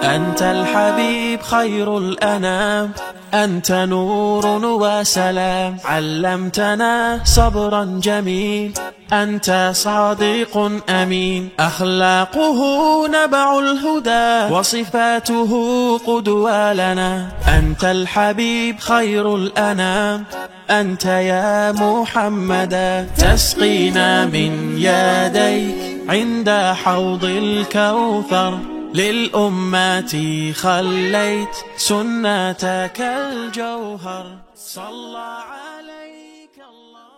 أنت الحبيب خير الأنام، أنت نور وسلام، علمتنا صبرا جميل، أنت صادق أمين، أخلاقه نبع الهدى وصفاته قدوة لنا. أنت الحبيب خير الأنام، أنت يا محمدا، تسقينا من يديك عند حوض الكوثر، للأمة خليت سنتك الجوهر، صلى عليك الله.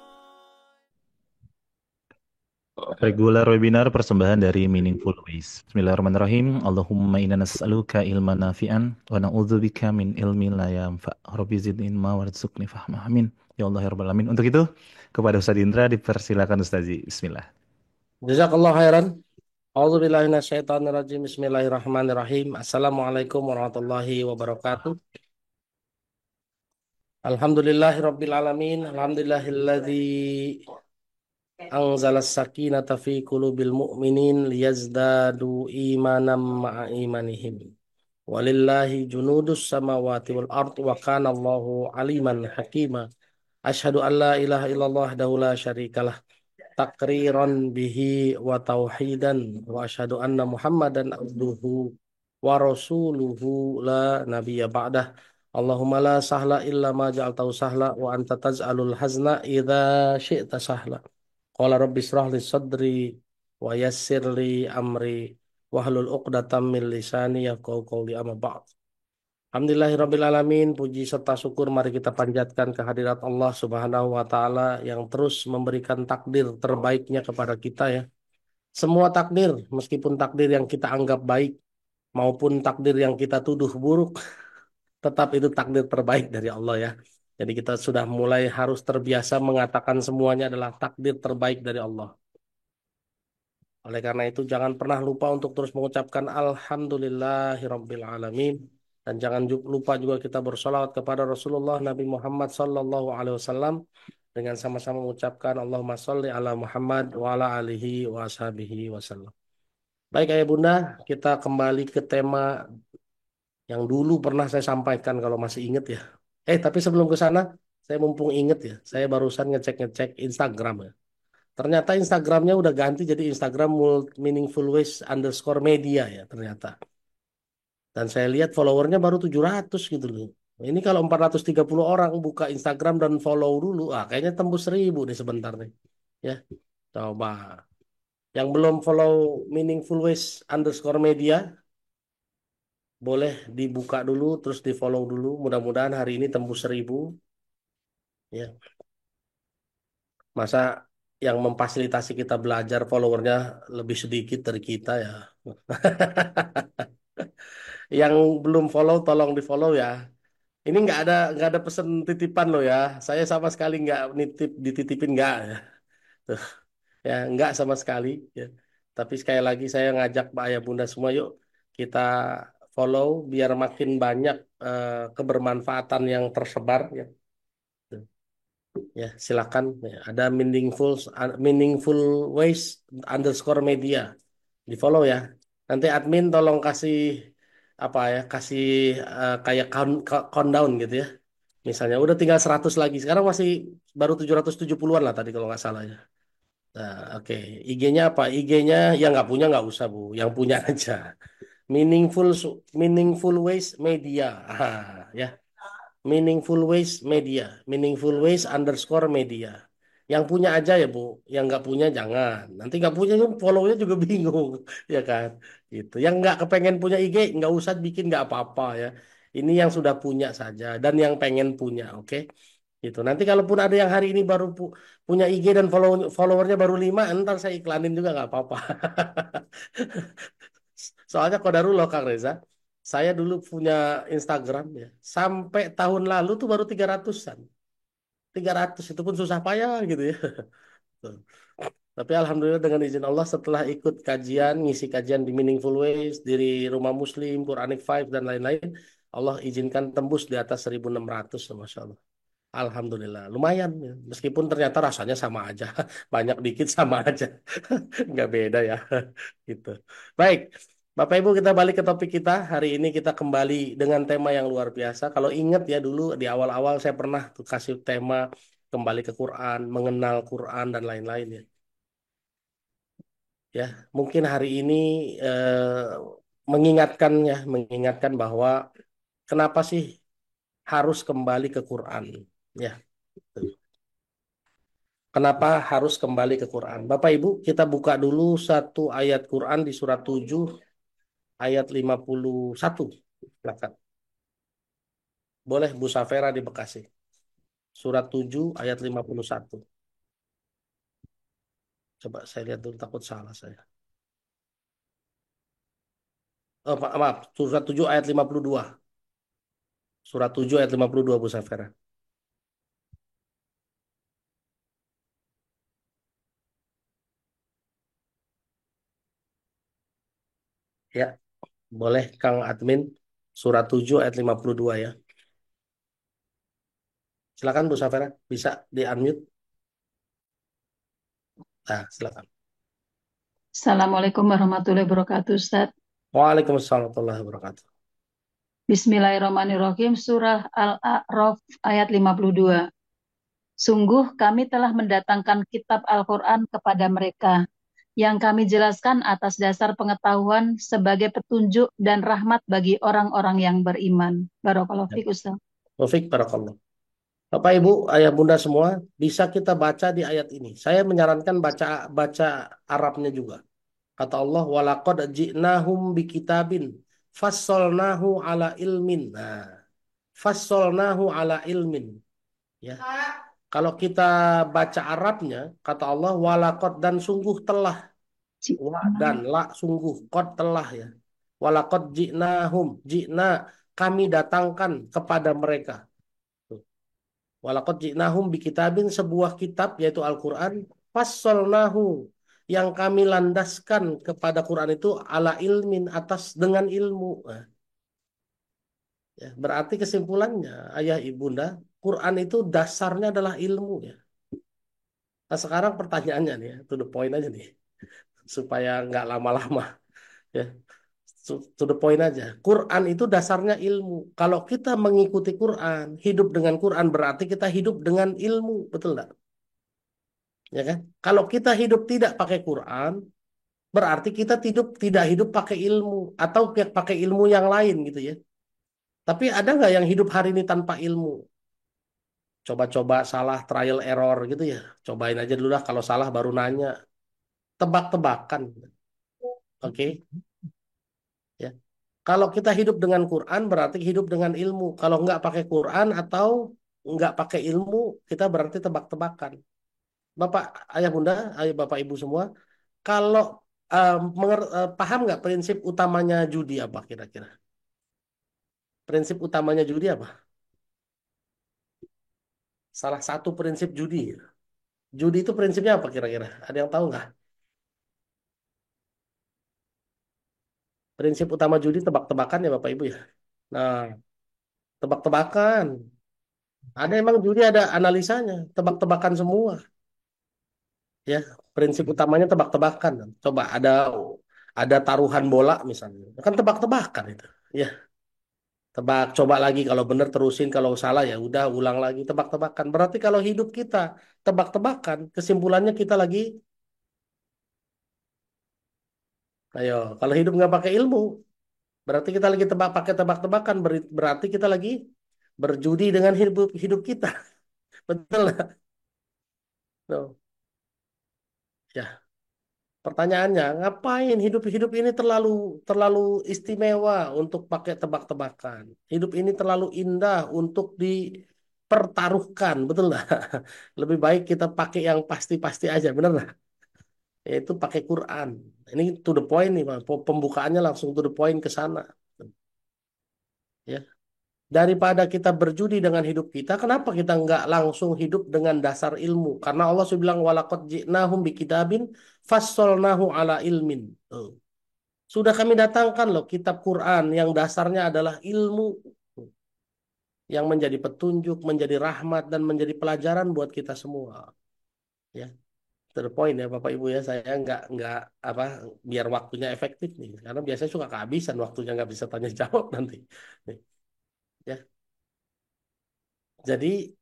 Regular webinar persembahan dari Meaningful Ways. Bismillahirrahmanirrahim. Allahumma inna nas'aluka ilman nafi'an wa na'udzubika min ilmin la yanfa'. Rabbi zidni ilma warzuqni fahma. Amin. Ya Allah ya Rabbal alamin. Untuk itu, kepada Ustaz Indra dipersilakan Ustazi. Bismillah. Jazakallah khairan. A'udzubillahi minasyaitonirrajim. Bismillahirrahmanirrahim. Assalamualaikum warahmatullahi wabarakatuh. Alhamdulillahirabbil alamin. Alhamdulillahilladzi anzalas sakinata fi qulubil mu'minin liyazdadu imanan ma'a imanihim. Walillahi junudus samawati wal ard wa kana Allahu aliman hakima. Asyhadu an la ilaha illallah wahdahu la syarikalah takriran bihi wa tauhidan wa asyhadu anna Muhammadan abduhu wa rasuluhu la nabiyya ba'dah. Allahumma la sahla illa ma ja'altahu sahla wa anta taj'alul hazna idza syi'ta sahla. Qala rabbi israh li sadri wa yassir li amri wahlul 'uqdatam min lisani yafqahu qawli, amma ba'd. Alhamdulillahirabbil alamin, puji serta syukur mari kita panjatkan kehadirat Allah Subhanahu wa taala yang terus memberikan takdir terbaiknya kepada kita ya. Semua takdir, meskipun takdir yang kita anggap baik maupun takdir yang kita tuduh buruk, tetap itu takdir terbaik dari Allah ya. Jadi kita sudah mulai harus terbiasa mengatakan semuanya adalah takdir terbaik dari Allah. Oleh karena itu jangan pernah lupa untuk terus mengucapkan Alhamdulillahirabbil alamin. Dan jangan lupa juga kita bersolawat kepada Rasulullah Nabi Muhammad Sallallahu Alaihi Wasallam dengan sama-sama mengucapkan Allahumma sholli ala Muhammad wa ala alihi wa ashabihi wasallam. Baik ayah bunda, kita kembali ke tema yang dulu pernah saya sampaikan kalau masih ingat ya. Tapi sebelum ke sana, saya mumpung ingat ya, saya barusan ngecek-ngecek Instagram ya. Ternyata Instagramnya udah ganti jadi Instagram Meaningful Ways underscore media ya ternyata. Dan saya lihat followernya baru 700 gitu loh. Ini kalau 430 orang buka Instagram dan follow dulu, kayaknya tembus 1000 nih sebentar nih. Ya, coba. Yang belum follow Meaningful Ways underscore media, boleh dibuka dulu, terus di follow dulu. Mudah-mudahan hari ini tembus 1000. Ya, masa yang memfasilitasi kita belajar followernya lebih sedikit dari kita ya. Yang belum follow tolong di follow ya. Ini nggak ada pesan titipan loh ya. Saya sama sekali nggak nitip dititipin nggak ya. Tuh, ya nggak sama sekali ya. Tapi sekali lagi saya ngajak Pak Ayah Bunda semua yuk kita follow biar makin banyak kebermanfaatan yang tersebar ya. Tuh, ya silakan ya. Ada meaningful ways underscore media di follow ya. Nanti admin tolong kasih apa ya kasih kayak countdown gitu ya. Misalnya udah tinggal 100 lagi. Sekarang masih baru 770-an lah tadi kalau nggak salah ya. Nah, oke. IG-nya apa? IG-nya yang nggak punya nggak usah, Bu. Yang punya aja. Meaningful Meaningful Ways Media. Ya. Meaningful Ways Media. Meaningful Ways underscore media. Yang punya aja ya, Bu. Yang nggak punya jangan. Nanti nggak punya follow-nya juga bingung, ya kan? Gitu. Yang nggak kepengen punya IG nggak usah bikin nggak apa-apa ya. Ini yang sudah punya saja dan yang pengen punya, oke? Gitu. Nanti kalaupun ada yang hari ini baru punya IG dan followernya baru 5, ntar saya iklanin juga nggak apa-apa. Soalnya kodarullah Kang Reza, saya dulu punya Instagram ya, sampai tahun lalu tuh baru 300-an. 300 itu pun susah payah gitu ya. Tuh. Tapi alhamdulillah dengan izin Allah setelah ikut kajian, ngisi kajian di Meaningful Ways, di Rumah Muslim, Quranic Five dan lain-lain, Allah izinkan tembus di atas 1600, Masya Allah. Alhamdulillah, lumayan ya. Meskipun ternyata rasanya sama aja, banyak dikit sama aja, nggak beda ya, gitu. Baik, Bapak Ibu, kita balik ke topik kita. Hari ini kita kembali dengan tema yang luar biasa. Kalau ingat ya dulu di awal-awal saya pernah tuh kasih tema kembali ke Quran, mengenal Quran dan lain-lain ya. Ya, mungkin hari ini mengingatkan bahwa kenapa sih harus kembali ke Quran? Ya, kenapa harus kembali ke Quran? Bapak Ibu, kita buka dulu satu ayat Quran di surat 7 ayat 51. Silakan. Boleh Bu Safera di Bekasi. Surat 7 ayat 51. Coba saya lihat dulu takut salah saya. Oh, maaf, surat 7 ayat 52. Surat 7 ayat 52 Bu Safera. Ya, boleh Kang Admin. Surat 7 ayat 52 ya. Silakan Bu Safera, bisa di-unmute. Nah, silakan. Assalamualaikum warahmatullahi wabarakatuh, Ustaz. Waalaikumsalam warahmatullahi wabarakatuh. Bismillahirrahmanirrahim. Surah Al-A'raf ayat 52. Sungguh kami telah mendatangkan kitab Al-Quran kepada mereka, yang kami jelaskan atas dasar pengetahuan sebagai petunjuk dan rahmat bagi orang-orang yang beriman. Barakallahu Ya. fiik, Ustaz. Taufik barakallah. Bapak Ibu, ayah bunda semua, bisa kita baca di ayat ini. Saya menyarankan baca baca Arabnya juga. Kata Allah, walaqad ji'nahum bikitabin fassolnahu ala ilmin. Nah, fassolnahu ala ilmin. Ya. Kalau kita baca Arabnya, kata Allah, walaqad dan sungguh telah. Wa dan la sungguh, qad telah ya. Walaqad ji'nahum, ji'na kami datangkan kepada mereka. Walaqad ji'nahum bikitabin sebuah kitab yaitu Al-Qur'an fassolnahu yang kami landaskan kepada Quran itu ala ilmin atas dengan ilmu. Nah, ya, berarti kesimpulannya ayah ibunda Quran itu dasarnya adalah ilmu ya. Nah sekarang pertanyaannya nih ya, to the point aja nih supaya nggak lama-lama ya. To the point aja. Quran itu dasarnya ilmu. Kalau kita mengikuti Quran, hidup dengan Quran berarti kita hidup dengan ilmu, betul nggak? Ya kan? Kalau kita hidup tidak pakai Quran, berarti kita tidak hidup pakai ilmu atau pakai ilmu yang lain gitu ya. Tapi ada nggak yang hidup hari ini tanpa ilmu? Coba-coba salah trial error gitu ya. Cobain aja dulu lah kalau salah baru nanya. Tebak-tebakan. Oke, ya. Kalau kita hidup dengan Quran berarti hidup dengan ilmu. Kalau nggak pakai Quran atau nggak pakai ilmu, kita berarti tebak-tebakan. Bapak, ayah bunda, ayah bapak ibu semua, kalau paham nggak prinsip utamanya judi apa kira-kira? Prinsip utamanya judi apa? Salah satu prinsip judi. Judi itu prinsipnya apa kira-kira? Ada yang tahu nggak? Prinsip utama judi tebak-tebakan ya Bapak Ibu ya. Nah, tebak-tebakan. Ada emang judi ada analisanya, tebak-tebakan semua. Ya, prinsip utamanya tebak-tebakan. Coba ada taruhan bola misalnya. Kan tebak-tebakan itu. Ya, tebak, coba lagi kalau benar terusin, kalau salah ya udah ulang lagi tebak-tebakan. Berarti kalau hidup kita tebak-tebakan, kesimpulannya kita lagi, ayo, kalau hidup nggak pakai ilmu, berarti kita lagi pakai tebak-tebakan, berarti kita lagi berjudi dengan hidup hidup kita. Betul nggak? Tuh. Ya, pertanyaannya, ngapain hidup-hidup ini terlalu terlalu istimewa untuk pakai tebak-tebakan? Hidup ini terlalu indah untuk dipertaruhkan, betul nggak? Lebih baik kita pakai yang pasti-pasti aja, bener nggak? Yaitu pakai Quran. Ini to the point nih, Bang. Pembukaannya langsung to the point ke sana. Ya. Daripada kita berjudi dengan hidup kita, kenapa kita nggak langsung hidup dengan dasar ilmu? Karena Allah sudah bilang walaqad ji'nahum bikitabin fassolnahu ala ilmin. Tuh. Sudah kami datangkan loh kitab Quran yang dasarnya adalah ilmu yang menjadi petunjuk, menjadi rahmat dan menjadi pelajaran buat kita semua. Ya. To the point ya Bapak Ibu ya, saya nggak apa biar waktunya efektif nih, karena biasanya suka kehabisan waktunya nggak bisa tanya jawab nanti. Nih, ya, jadi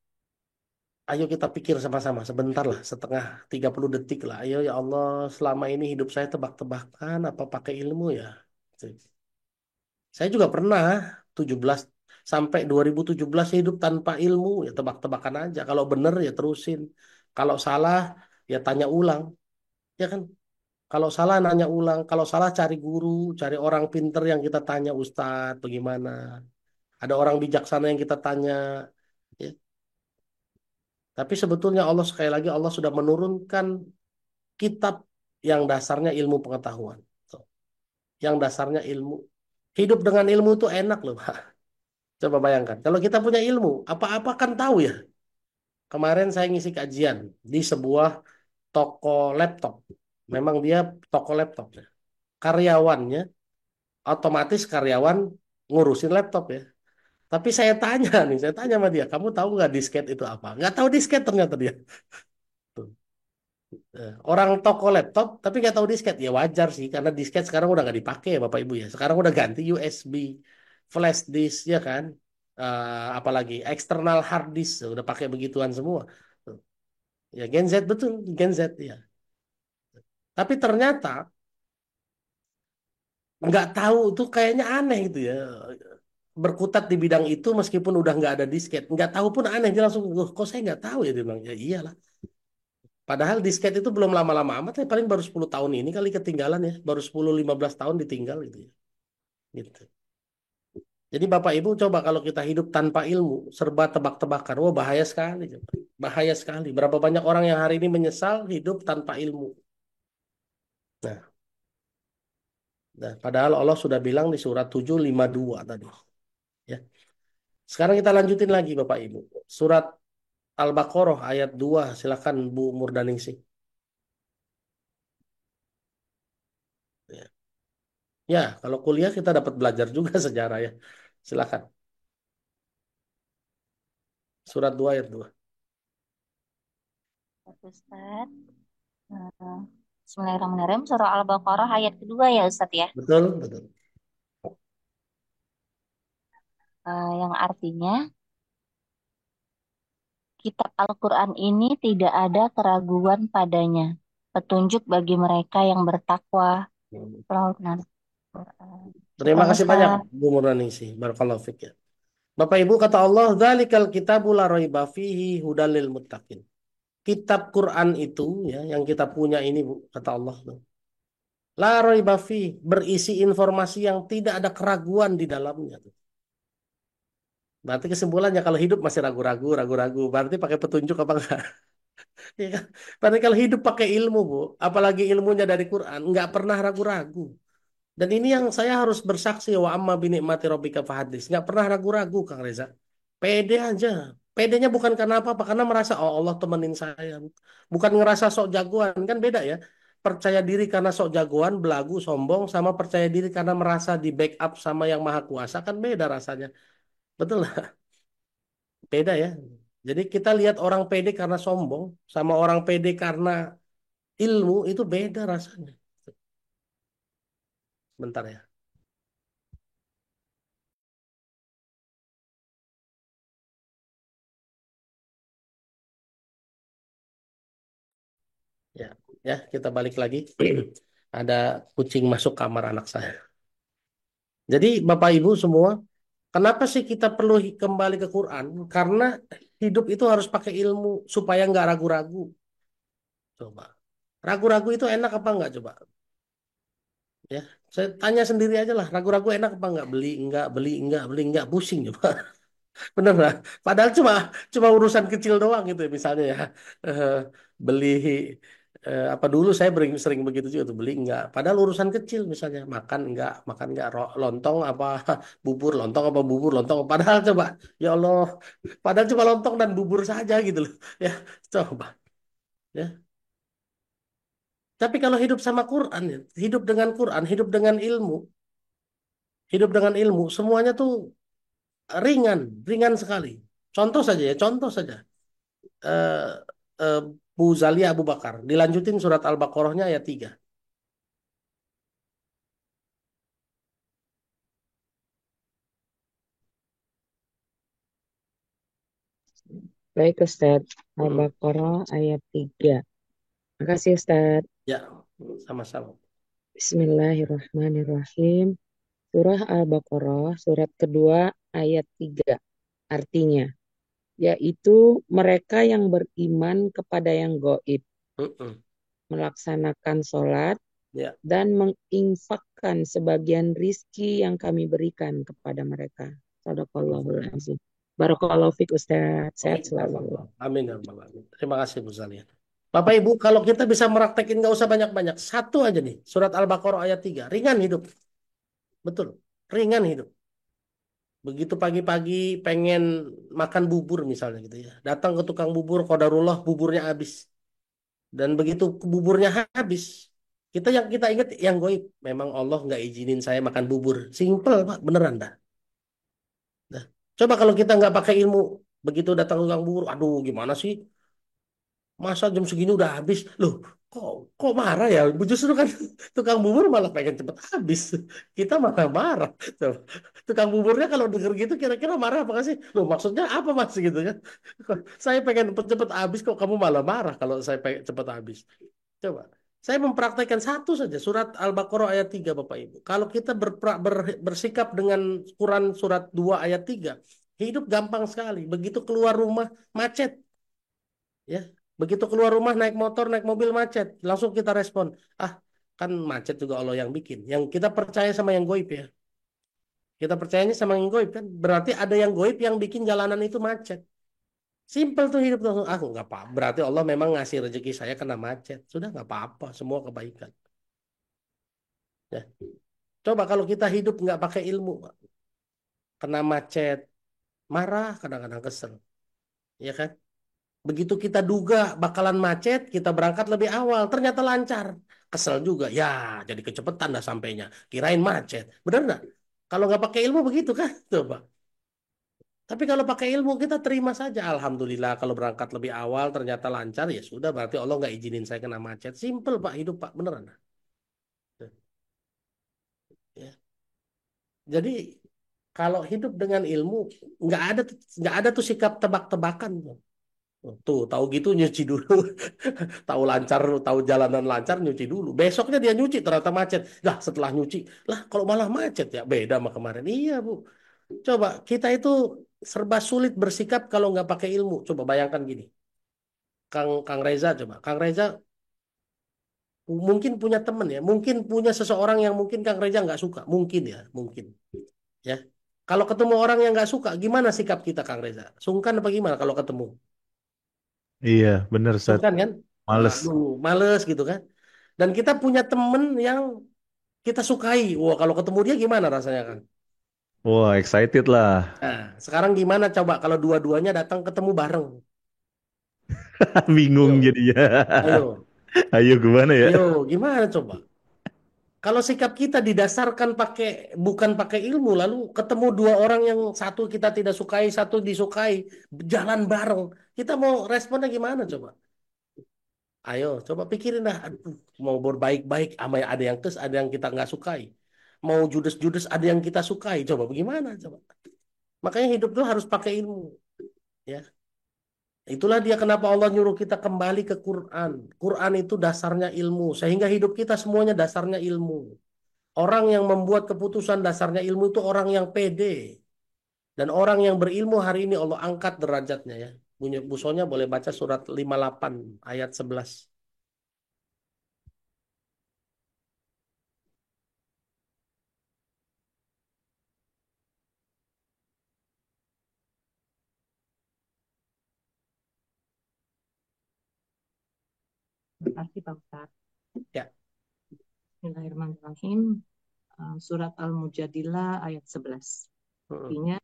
ayo kita pikir sama-sama sebentar lah, setengah 30 detik lah. Ayo ya Allah, selama ini hidup saya tebak-tebakan apa pakai ilmu ya? Saya juga pernah 17 sampai 2017 hidup tanpa ilmu, ya tebak-tebakan aja. Kalau bener ya terusin. Kalau salah ya tanya ulang, ya kan? Kalau salah nanya ulang, kalau salah cari guru, cari orang pinter yang kita tanya, Ustadz bagaimana? Ada orang bijaksana yang kita tanya, ya. Tapi sebetulnya Allah sekali lagi Allah sudah menurunkan kitab yang dasarnya ilmu pengetahuan. Tuh. Yang dasarnya ilmu. Hidup dengan ilmu itu enak loh, Pak. Coba bayangkan. Kalau kita punya ilmu, apa-apa kan tahu ya. Kemarin saya ngisi kajian di sebuah toko laptop. Memang dia toko laptop ya. Karyawannya, otomatis karyawan ngurusin laptop ya. Tapi saya tanya nih, saya tanya sama dia, kamu tahu nggak disket itu apa? Nggak tahu disket ternyata dia. Tuh. Orang toko laptop tapi nggak tahu disket. Ya wajar sih, karena disket sekarang udah nggak dipakai ya Bapak Ibu ya. Sekarang udah ganti USB, flash disk ya kan. Apalagi eksternal hard disk udah pakai begituan semua. Tuh. Ya Gen Z betul, Gen Z ya. Tapi ternyata nggak tahu tuh kayaknya aneh gitu ya. Berkutat di bidang itu meskipun udah nggak ada disket. Nggak tahu pun aneh. Dia langsung, "Loh, kok saya nggak tahu ya?" Dia bilang, ya iyalah. Padahal disket itu belum lama-lama amat ya. Paling baru 10 tahun ini kali ketinggalan ya. Baru 10-15 tahun ditinggal gitu ya. Gitu. Jadi Bapak Ibu coba kalau kita hidup tanpa ilmu, serba tebak-tebakan. Wah bahaya sekali. Coba. Bahaya sekali. Berapa banyak orang yang hari ini menyesal hidup tanpa ilmu. Nah, nah, padahal Allah sudah bilang di surat 752 tadi. Ya. Sekarang kita lanjutin lagi Bapak Ibu. Surat Al-Baqarah ayat 2. Silakan Bu Murdaningsih. Ya. Ya, kalau kuliah kita dapat belajar juga sejarah ya. Silakan. Surat 2 ayat 2. Ustaz. Eh, Bismillahirrahmanirrahim. Surah Al-Baqarah ayat kedua ya Ustaz ya. Betul, betul. Yang artinya kitab Al-Quran ini tidak ada keraguan padanya. Petunjuk bagi mereka yang bertakwa. Al-Quran. Terima Syukran kasih banyak Ustaz. Bu Murdaningsih. Barakallahu fiik ya. Bapak Ibu kata Allah, "Dzalikal kitabu la raiba fihi hudal lil muttaqin." Kitab Quran itu ya yang kita punya ini Bu, kata Allah. La raiba fihi, berisi informasi yang tidak ada keraguan di dalamnya. Berarti kesimpulannya kalau hidup masih ragu-ragu, ragu-ragu, berarti pakai petunjuk apa enggak? Iya kan? Berarti kalau hidup pakai ilmu, Bu, apalagi ilmunya dari Quran, nggak pernah ragu-ragu. Dan ini yang saya harus bersaksi wa amma bi nikmati rabbika fahadis. Nggak pernah ragu-ragu, Kang Reza. Pede aja. Pedenya bukan karena apa-apa, karena merasa oh Allah temenin saya. Bukan ngerasa sok jagoan, kan beda ya. Percaya diri karena sok jagoan, belagu, sombong, sama percaya diri karena merasa di backup sama yang maha kuasa, kan beda rasanya. Betul lah, beda ya. Jadi kita lihat orang pede karena sombong, sama orang pede karena ilmu, itu beda rasanya. Bentar ya. Ya, ya kita balik lagi. Ada kucing masuk kamar anak saya. Jadi Bapak Ibu semua, kenapa sih kita perlu kembali ke Quran? Karena hidup itu harus pakai ilmu supaya nggak ragu-ragu. Coba. Ragu-ragu itu enak apa enggak coba? Ya, saya tanya sendiri aja lah. Ragu-ragu enak apa enggak? Beli enggak, pusing coba. Bener lah. Padahal cuma cuma urusan kecil doang gitu ya, misalnya ya. Eh, beli apa dulu saya sering begitu juga tuh beli enggak. Padahal urusan kecil misalnya makan enggak lontong apa bubur lontong. Padahal coba ya Allah, padahal cuma lontong dan bubur saja gitu loh. Ya coba ya. Tapi kalau hidup sama Quran ya, hidup dengan Quran, hidup dengan ilmu, semuanya tuh ringan, ringan sekali. Contoh saja ya, contoh saja. Bu Zalia Abu Bakar. Dilanjutin surat Al-Baqarahnya ayat 3. Baik Ustaz, Mm-mm. Al-Baqarah ayat 3. Makasih Ustaz. Ya, sama-sama. Bismillahirrahmanirrahim. Surah Al-Baqarah, surat kedua ayat 3. Artinya, yaitu mereka yang beriman kepada yang gaib, Mm-mm. melaksanakan sholat, Ya, dan menginfakkan sebagian rizki yang kami berikan kepada mereka. Sadaqallahul azim. Barakallahu fiik Ustaz. Sehat selalu. amin ya rabbal alamin. Terima kasih Bu Zalia. Bapak Ibu, kalau kita bisa meraktekin nggak usah banyak-banyak, satu aja nih, surat Al-Baqarah ayat 3. Ringan hidup. Betul, ringan hidup. Begitu pagi-pagi pengen makan bubur misalnya gitu ya. Datang ke tukang bubur, qadarullah buburnya habis. Dan begitu buburnya habis, kita ingat yang goib. Memang Allah nggak izinin saya makan bubur. Simple Pak, beneran dah. Dah. Coba kalau kita nggak pakai ilmu, begitu datang tukang bubur, aduh gimana sih? Masa jam segini udah habis? Loh, kok marah ya? Justru kan tukang bubur malah pengen cepet habis. Kita malah marah. Tuh. Tukang buburnya kalau denger gitu kira-kira marah apa nggak sih? Loh, maksudnya apa Mas gitu kan? Saya pengen cepet habis kok kamu malah marah kalau saya pengen cepet habis. Coba. Saya mempraktekkan satu saja surat Al-Baqarah ayat 3 Bapak Ibu. Kalau kita bersikap dengan Quran surat 2 ayat 3, hidup gampang sekali. Begitu keluar rumah macet, ya. Begitu keluar rumah naik motor, naik mobil macet, langsung kita respon, ah kan macet juga Allah yang bikin. Yang kita percaya sama yang goib ya. Kita percayanya sama yang goib kan. Berarti ada yang goib yang bikin jalanan itu macet. Simpel tuh hidup tuh. Ah nggak apa. Berarti Allah memang ngasih rezeki saya kena macet. Sudah nggak apa-apa. Semua kebaikan. Ya. Coba kalau kita hidup nggak pakai ilmu, kena macet, marah, kadang-kadang kesel, ya kan? Begitu kita duga bakalan macet, kita berangkat lebih awal, ternyata lancar. Kesel juga, ya jadi kecepatan dah sampainya. Kirain macet, bener nggak? Kalau nggak pakai ilmu begitu kan? Coba. Tapi kalau pakai ilmu kita terima saja. Alhamdulillah kalau berangkat lebih awal ternyata lancar, ya sudah berarti Allah nggak izinin saya kena macet. Simple Pak hidup Pak, beneran. Ya. Jadi kalau hidup dengan ilmu nggak ada tuh sikap tebak-tebakan. Tuh, tahu gitu nyuci dulu. Tahu lancar, tahu jalanan lancar nyuci dulu. Besoknya dia nyuci ternyata macet. Lah, setelah nyuci, lah kalau malah macet ya beda sama kemarin. Iya, Bu. Coba kita itu serba sulit bersikap kalau nggak pakai ilmu. Coba bayangkan gini. Kang Reza coba. Kang Reza mungkin punya temen ya, mungkin punya seseorang yang mungkin Kang Reza nggak suka. Mungkin ya, mungkin. Ya. Kalau ketemu orang yang nggak suka, gimana sikap kita Kang Reza? Sungkan apa gimana kalau ketemu? Iya, bener Ustaz. Sungkan kan? Males. Aduh, males gitu kan? Dan kita punya temen yang kita sukai. Wah, kalau ketemu dia gimana rasanya kan? Wah, excited lah. Nah, sekarang gimana coba kalau dua-duanya datang ketemu bareng? Bingung Ayo, jadinya. ayo, Ayo gimana ya? ayo, gimana coba? Kalau sikap kita didasarkan bukan pakai ilmu, lalu ketemu dua orang yang satu kita tidak sukai, satu disukai, jalan bareng, kita mau responnya gimana coba? Ayo, coba pikirin dah. Aduh, mau berbaik-baik, ama ada yang ada yang kita nggak sukai. Mau judes-judes, ada yang kita sukai. Coba bagaimana coba? Makanya hidup tuh harus pakai ilmu. Ya, itulah dia kenapa Allah nyuruh kita kembali ke Quran. Quran itu dasarnya ilmu, sehingga hidup kita semuanya dasarnya ilmu. Orang yang membuat keputusan dasarnya ilmu itu orang yang pede. Dan orang yang berilmu hari ini Allah angkat derajatnya ya. Punya busonya boleh baca surat 58 ayat 11. Terima kasih Pak Ustaz. Ya. Bismillahirrahmanirrahim. Surat Al-Mujadilah ayat 11. Artinya,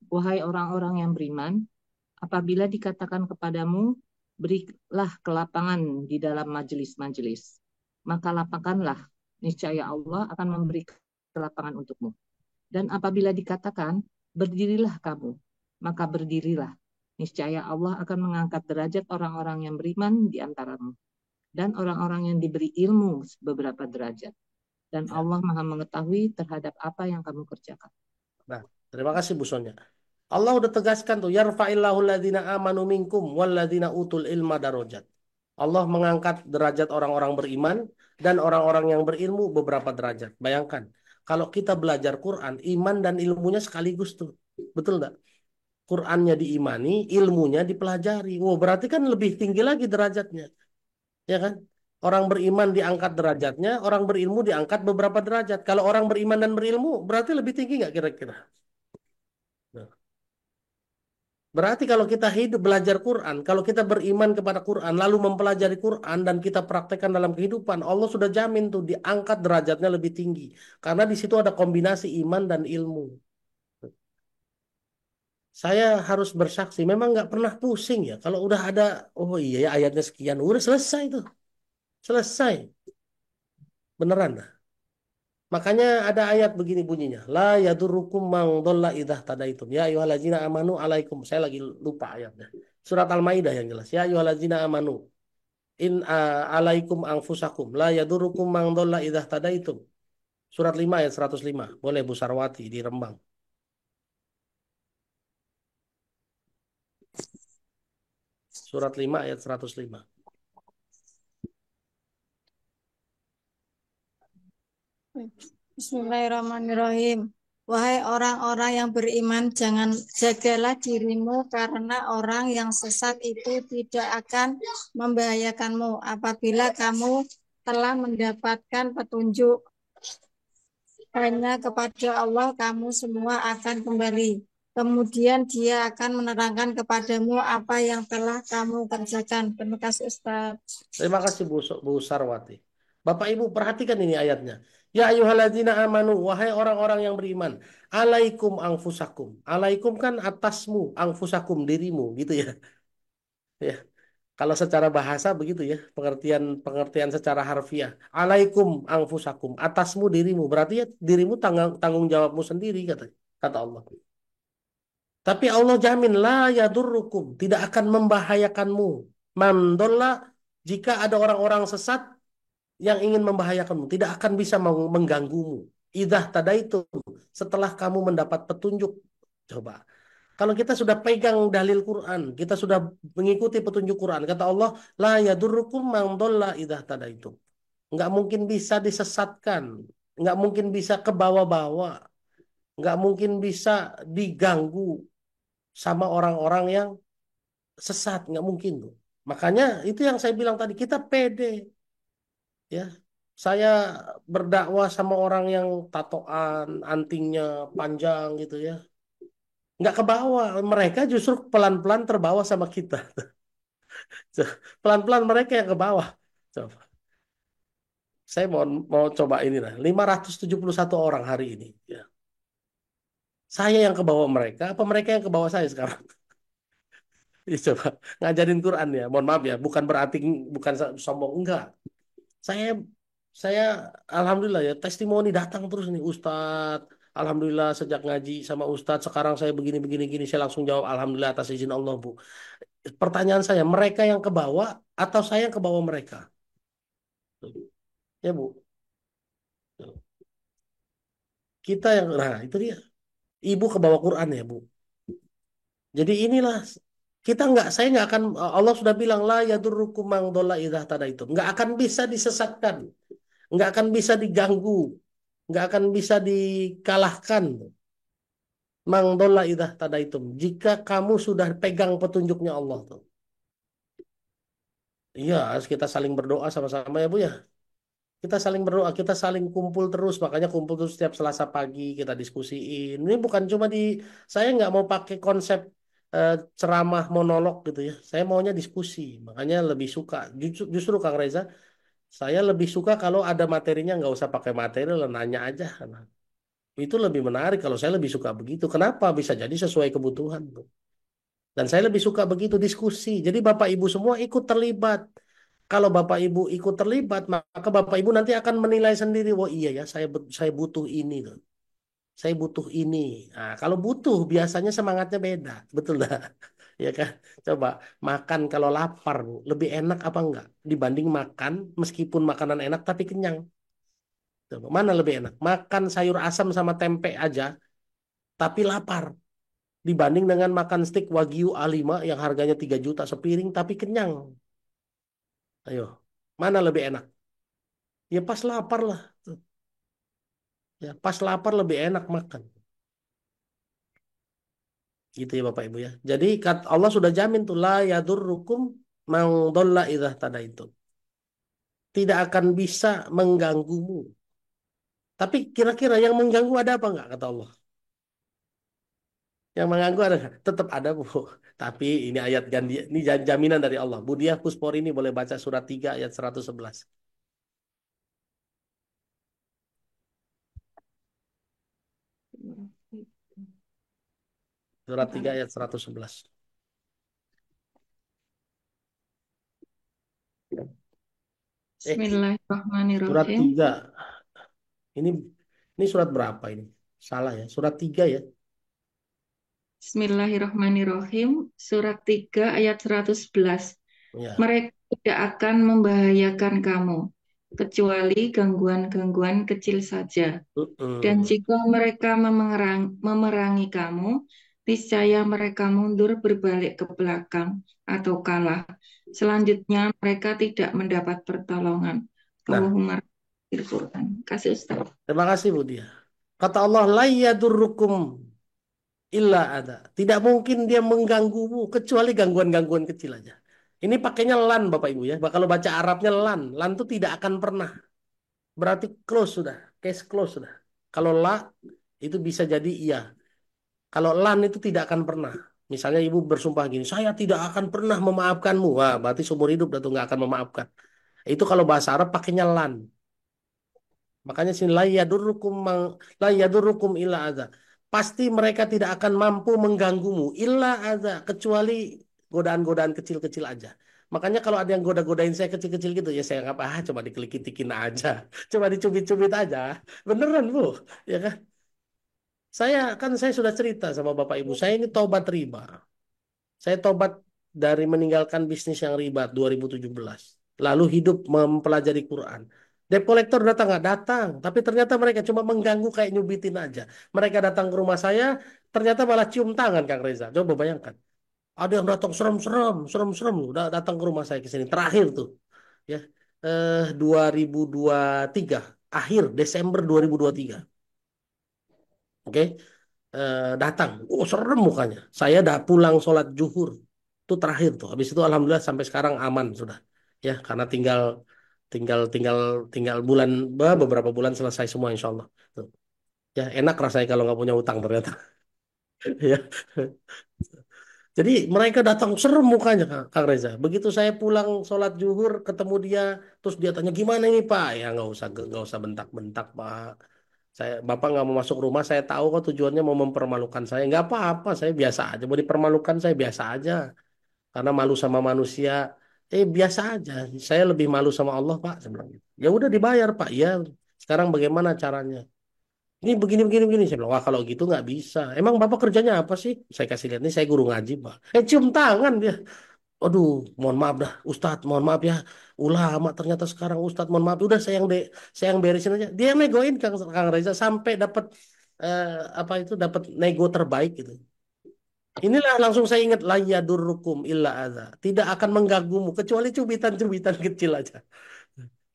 wahai orang-orang yang beriman, apabila dikatakan kepadamu, berilah kelapangan di dalam majelis-majelis, maka lapangkanlah, niscaya Allah akan memberi kelapangan untukmu. Dan apabila dikatakan, berdirilah kamu, maka berdirilah, Niscaya Allah akan mengangkat derajat orang-orang yang beriman di antaramu dan orang-orang yang diberi ilmu beberapa derajat. Dan Allah Maha mengetahui terhadap apa yang kamu kerjakan. Nah, terima kasih Bu Sonya. Allah udah tegaskan tuh, yarfa'illahu alladhina amanu minkum walladhina utul ilma darajat. Allah mengangkat derajat orang-orang beriman dan orang-orang yang berilmu beberapa derajat. Bayangkan, kalau kita belajar Quran, iman dan ilmunya sekaligus tuh. Betul nggak? Qurannya diimani, ilmunya dipelajari. Wow, berarti kan lebih tinggi lagi derajatnya. Ya kan? Orang beriman diangkat derajatnya, orang berilmu diangkat beberapa derajat. Kalau orang beriman dan berilmu, berarti lebih tinggi nggak kira-kira? Nah, berarti kalau kita hidup belajar Quran, kalau kita beriman kepada Quran, lalu mempelajari Quran dan kita praktekkan dalam kehidupan, Allah sudah jamin tuh diangkat derajatnya lebih tinggi. Karena di situ ada kombinasi iman dan ilmu. Saya harus bersaksi, memang nggak pernah pusing ya. Kalau udah ada, oh iya ya ayatnya sekian, udah selesai tuh. Selesai. Beneran. Makanya ada ayat begini bunyinya. La yadurukum mang dolla idah tadaitum. Ya ayyuhallazina amanu alaikum. Saya lagi lupa ayatnya. Surat Al-Maidah yang jelas. Ya ayyuhallazina amanu in alaikum anfusakum. La yadurukum mang dolla idah tadaitum. Surat 5 ayat 105. Boleh Bu Sarwati di Rembang. Surat 5 ayat 105. Bismillahirrahmanirrahim. Wahai orang-orang yang beriman, jagalah dirimu karena orang yang sesat itu tidak akan membahayakanmu apabila kamu telah mendapatkan petunjuk. Hanya kepada Allah kamu semua akan kembali. Kemudian Dia akan menerangkan kepadamu apa yang telah kamu kerjakan. Terima kasih Ustaz. Terima kasih Bu Sarwati. Bapak Ibu perhatikan ini ayatnya. Ya ayyuhalladzina amanu, wahai orang-orang yang beriman, alaikum anfusakum. Alaikum kan atasmu, anfusakum dirimu gitu ya. Ya. Kalau secara bahasa begitu ya, pengertian secara harfiah. Alaikum anfusakum, atasmu dirimu. Berarti ya dirimu tanggung jawabmu sendiri kata Allah. Tapi Allah jamin la yadurrukum, tidak akan membahayakanmu. Mandolla, jika ada orang-orang sesat yang ingin membahayakanmu, tidak akan bisa mengganggumu. Idah tadaitu, setelah kamu mendapat petunjuk. Coba. Kalau kita sudah pegang dalil Quran, kita sudah mengikuti petunjuk Quran, kata Allah, la yadurrukum man dhalla idzah tadaitum. Enggak mungkin bisa disesatkan, enggak mungkin bisa ke bawah-bawah, enggak mungkin bisa diganggu sama orang-orang yang sesat, enggak mungkin tuh. Makanya itu yang saya bilang tadi, kita pede. Ya, saya berdakwah sama orang yang tatoan, antingnya panjang gitu ya. Nggak ke bawah, mereka justru pelan-pelan terbawa sama kita. Pelan-pelan mereka yang ke bawah. Coba. Saya mau coba ini lah. 571 orang hari ini. Ya. Saya yang ke bawah mereka, apa mereka yang ke bawah saya sekarang? Ya, coba ngajarin Quran ya. Mohon maaf ya, bukan berarti bukan sombong enggak. Saya saya alhamdulillah ya testimoni datang terus nih Ustadz. Alhamdulillah sejak ngaji sama Ustadz sekarang saya begini gini saya langsung jawab alhamdulillah atas izin Allah Bu. Pertanyaan saya, mereka yang ke bawah atau saya yang ke bawah mereka? Ya Bu. Kita yang, nah itu dia. Ibu ke bawah Quran ya Bu. Jadi inilah saya nggak akan, Allah sudah bilang la yadurrukum man dhalla idzah tadaitum. Nggak akan bisa disesatkan, nggak akan bisa diganggu, nggak akan bisa dikalahkan. Man dhalla idzah tadaitum. Jika kamu sudah pegang petunjuknya Allah tuh. Iya, harus kita saling berdoa sama-sama ya Bu ya. Kita saling berdoa, kita saling kumpul terus. Makanya kumpul terus setiap Selasa pagi kita diskusiin. Ini bukan cuma saya nggak mau pakai konsep ceramah monolog gitu ya. Saya maunya diskusi. Makanya lebih suka. Justru Kang Reza, saya lebih suka kalau ada materinya nggak usah pakai materi, lah nanya aja. Nah, itu lebih menarik kalau saya lebih suka begitu. Kenapa? Bisa jadi sesuai kebutuhan. Dan saya lebih suka begitu diskusi. Jadi Bapak Ibu semua ikut terlibat. Kalau Bapak Ibu ikut terlibat, maka Bapak Ibu nanti akan menilai sendiri, wah iya ya, saya butuh ini tuh. Saya butuh ini. Nah, kalau butuh biasanya semangatnya beda, betul dah. Ya kan? Coba makan kalau lapar, Bu, lebih enak apa enggak dibanding makan meskipun makanan enak tapi kenyang. Coba, mana lebih enak? Makan sayur asam sama tempe aja tapi lapar dibanding dengan makan steak Wagyu A5 yang harganya 3 juta sepiring tapi kenyang. Ayo, mana lebih enak? Ya pas lapar lah. Ya, pas lapar lebih enak makan. Gitu ya Bapak Ibu ya. Jadi Allah sudah jamin tuh la yadurrukum mang dolla idzah tadaitum. Tidak akan bisa mengganggumu. Tapi kira-kira yang mengganggu ada apa enggak kata Allah? Yang mengganggu ada nggak? Tetap ada Bu. Tapi ini ayat ganti, ini jaminan dari Allah. Budiah Puspor ini boleh baca surat 3 ayat 111. Surat 3 ayat 111. Surat Bismillahirrahmanirrahim. 3. Ini surat berapa ini? Salah ya. Surat 3 ya. Bismillahirrahmanirrahim. Surat 3 ayat 111. Ya. Mereka tidak akan membahayakan kamu, kecuali gangguan-gangguan kecil saja. Dan jika mereka memerangi kamu, niscaya mereka mundur berbalik ke belakang atau kalah. Selanjutnya mereka tidak mendapat pertolongan. Nah, Allahumma Al-Quran. Kasih Ustaz. terima kasih Bu Dia. Kata Allah, la yadurrukum illa ada. Tidak mungkin dia mengganggumu kecuali gangguan-gangguan kecil aja. Ini pakainya lan Bapak Ibu ya. Kalau baca Arabnya lan. Lan itu tidak akan pernah. Berarti close sudah. Case close sudah. Kalau la itu bisa jadi iya. Kalau lan itu tidak akan pernah. Misalnya ibu bersumpah gini, saya tidak akan pernah memaafkanmu. Wah, berarti seumur hidup dah tuh nggak akan memaafkan. Itu kalau bahasa Arab pakainya lan. Makanya sini la yadurrukum illa adza. Pasti mereka tidak akan mampu mengganggumu illa adza kecuali godaan-godaan kecil-kecil aja. Makanya kalau ada yang goda-godain saya kecil-kecil gitu ya saya nggak apa coba dikelikitin aja. Coba dicubit-cubit aja. Beneran, Bu. Ya kan? Saya sudah cerita sama Bapak Ibu, saya ini tobat riba. Saya tobat dari meninggalkan bisnis yang riba 2017. Lalu hidup mempelajari Quran. Debt collector datang nggak datang, tapi ternyata mereka cuma mengganggu kayak nyubitin aja. Mereka datang ke rumah saya, ternyata malah cium tangan Kang Reza. Coba bayangkan. Ada yang datang serem-serem loh. Datang ke rumah saya ke sini terakhir tuh, ya 2023, akhir Desember 2023. Oke. Datang. Oh, serem mukanya. Saya dah pulang sholat zuhur. Itu terakhir tuh. Habis itu alhamdulillah sampai sekarang aman sudah. Ya, karena tinggal tinggal tinggal tinggal beberapa bulan selesai semua insya Allah. Tuh. Ya, enak rasanya kalau nggak punya utang ternyata. Ya. Jadi mereka datang serem mukanya Kang Reza. Begitu saya pulang sholat zuhur ketemu dia, terus dia tanya gimana ini Pak? Ya nggak usah bentak-bentak Pak. Bapak nggak mau masuk rumah, saya tahu kok tujuannya mau mempermalukan saya. Nggak apa-apa, saya biasa aja. Mau dipermalukan saya biasa aja. Karena malu sama manusia, biasa aja. Saya lebih malu sama Allah Pak. Saya bilang gitu. Ya udah dibayar Pak. Ya, sekarang bagaimana caranya? Ini begini. Saya bilang, wah kalau gitu nggak bisa. Emang Bapak kerjanya apa sih? Saya kasih lihat, nih saya guru ngaji Pak. Cium tangan dia. Aduh, mohon maaf dah, Ustadz, mohon maaf ya. Ulama ternyata sekarang Ustadz, mohon maaf. Udah saya yang beresin aja. Dia yang negoin Kang Reza sampai dapat eh, apa itu dapat nego terbaik gitu. Inilah langsung saya ingat la yadurrukum illa adza. Tidak akan mengganggumu kecuali cubitan-cubitan kecil aja.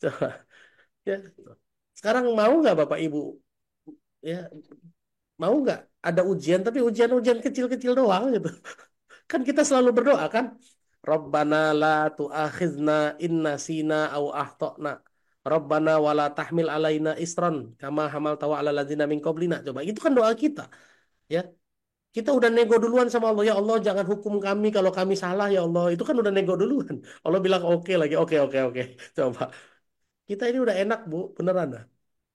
Coba ya. Sekarang mau nggak Bapak Ibu ya mau nggak ada ujian tapi ujian-ujian kecil-kecil doang gitu. Kan kita selalu berdoa kan. Rabbana la tu'akhizna in nasina au akhtana. Rabbana wala tahmil alaina isran kama hamalta wa ala ladzina min qablina. Coba itu kan doa kita, ya. Kita udah nego duluan sama Allah, ya Allah jangan hukum kami kalau kami salah ya Allah. Itu kan udah nego duluan. Allah bilang oke lagi, oke. Coba. Kita ini udah enak, Bu, beneran dah.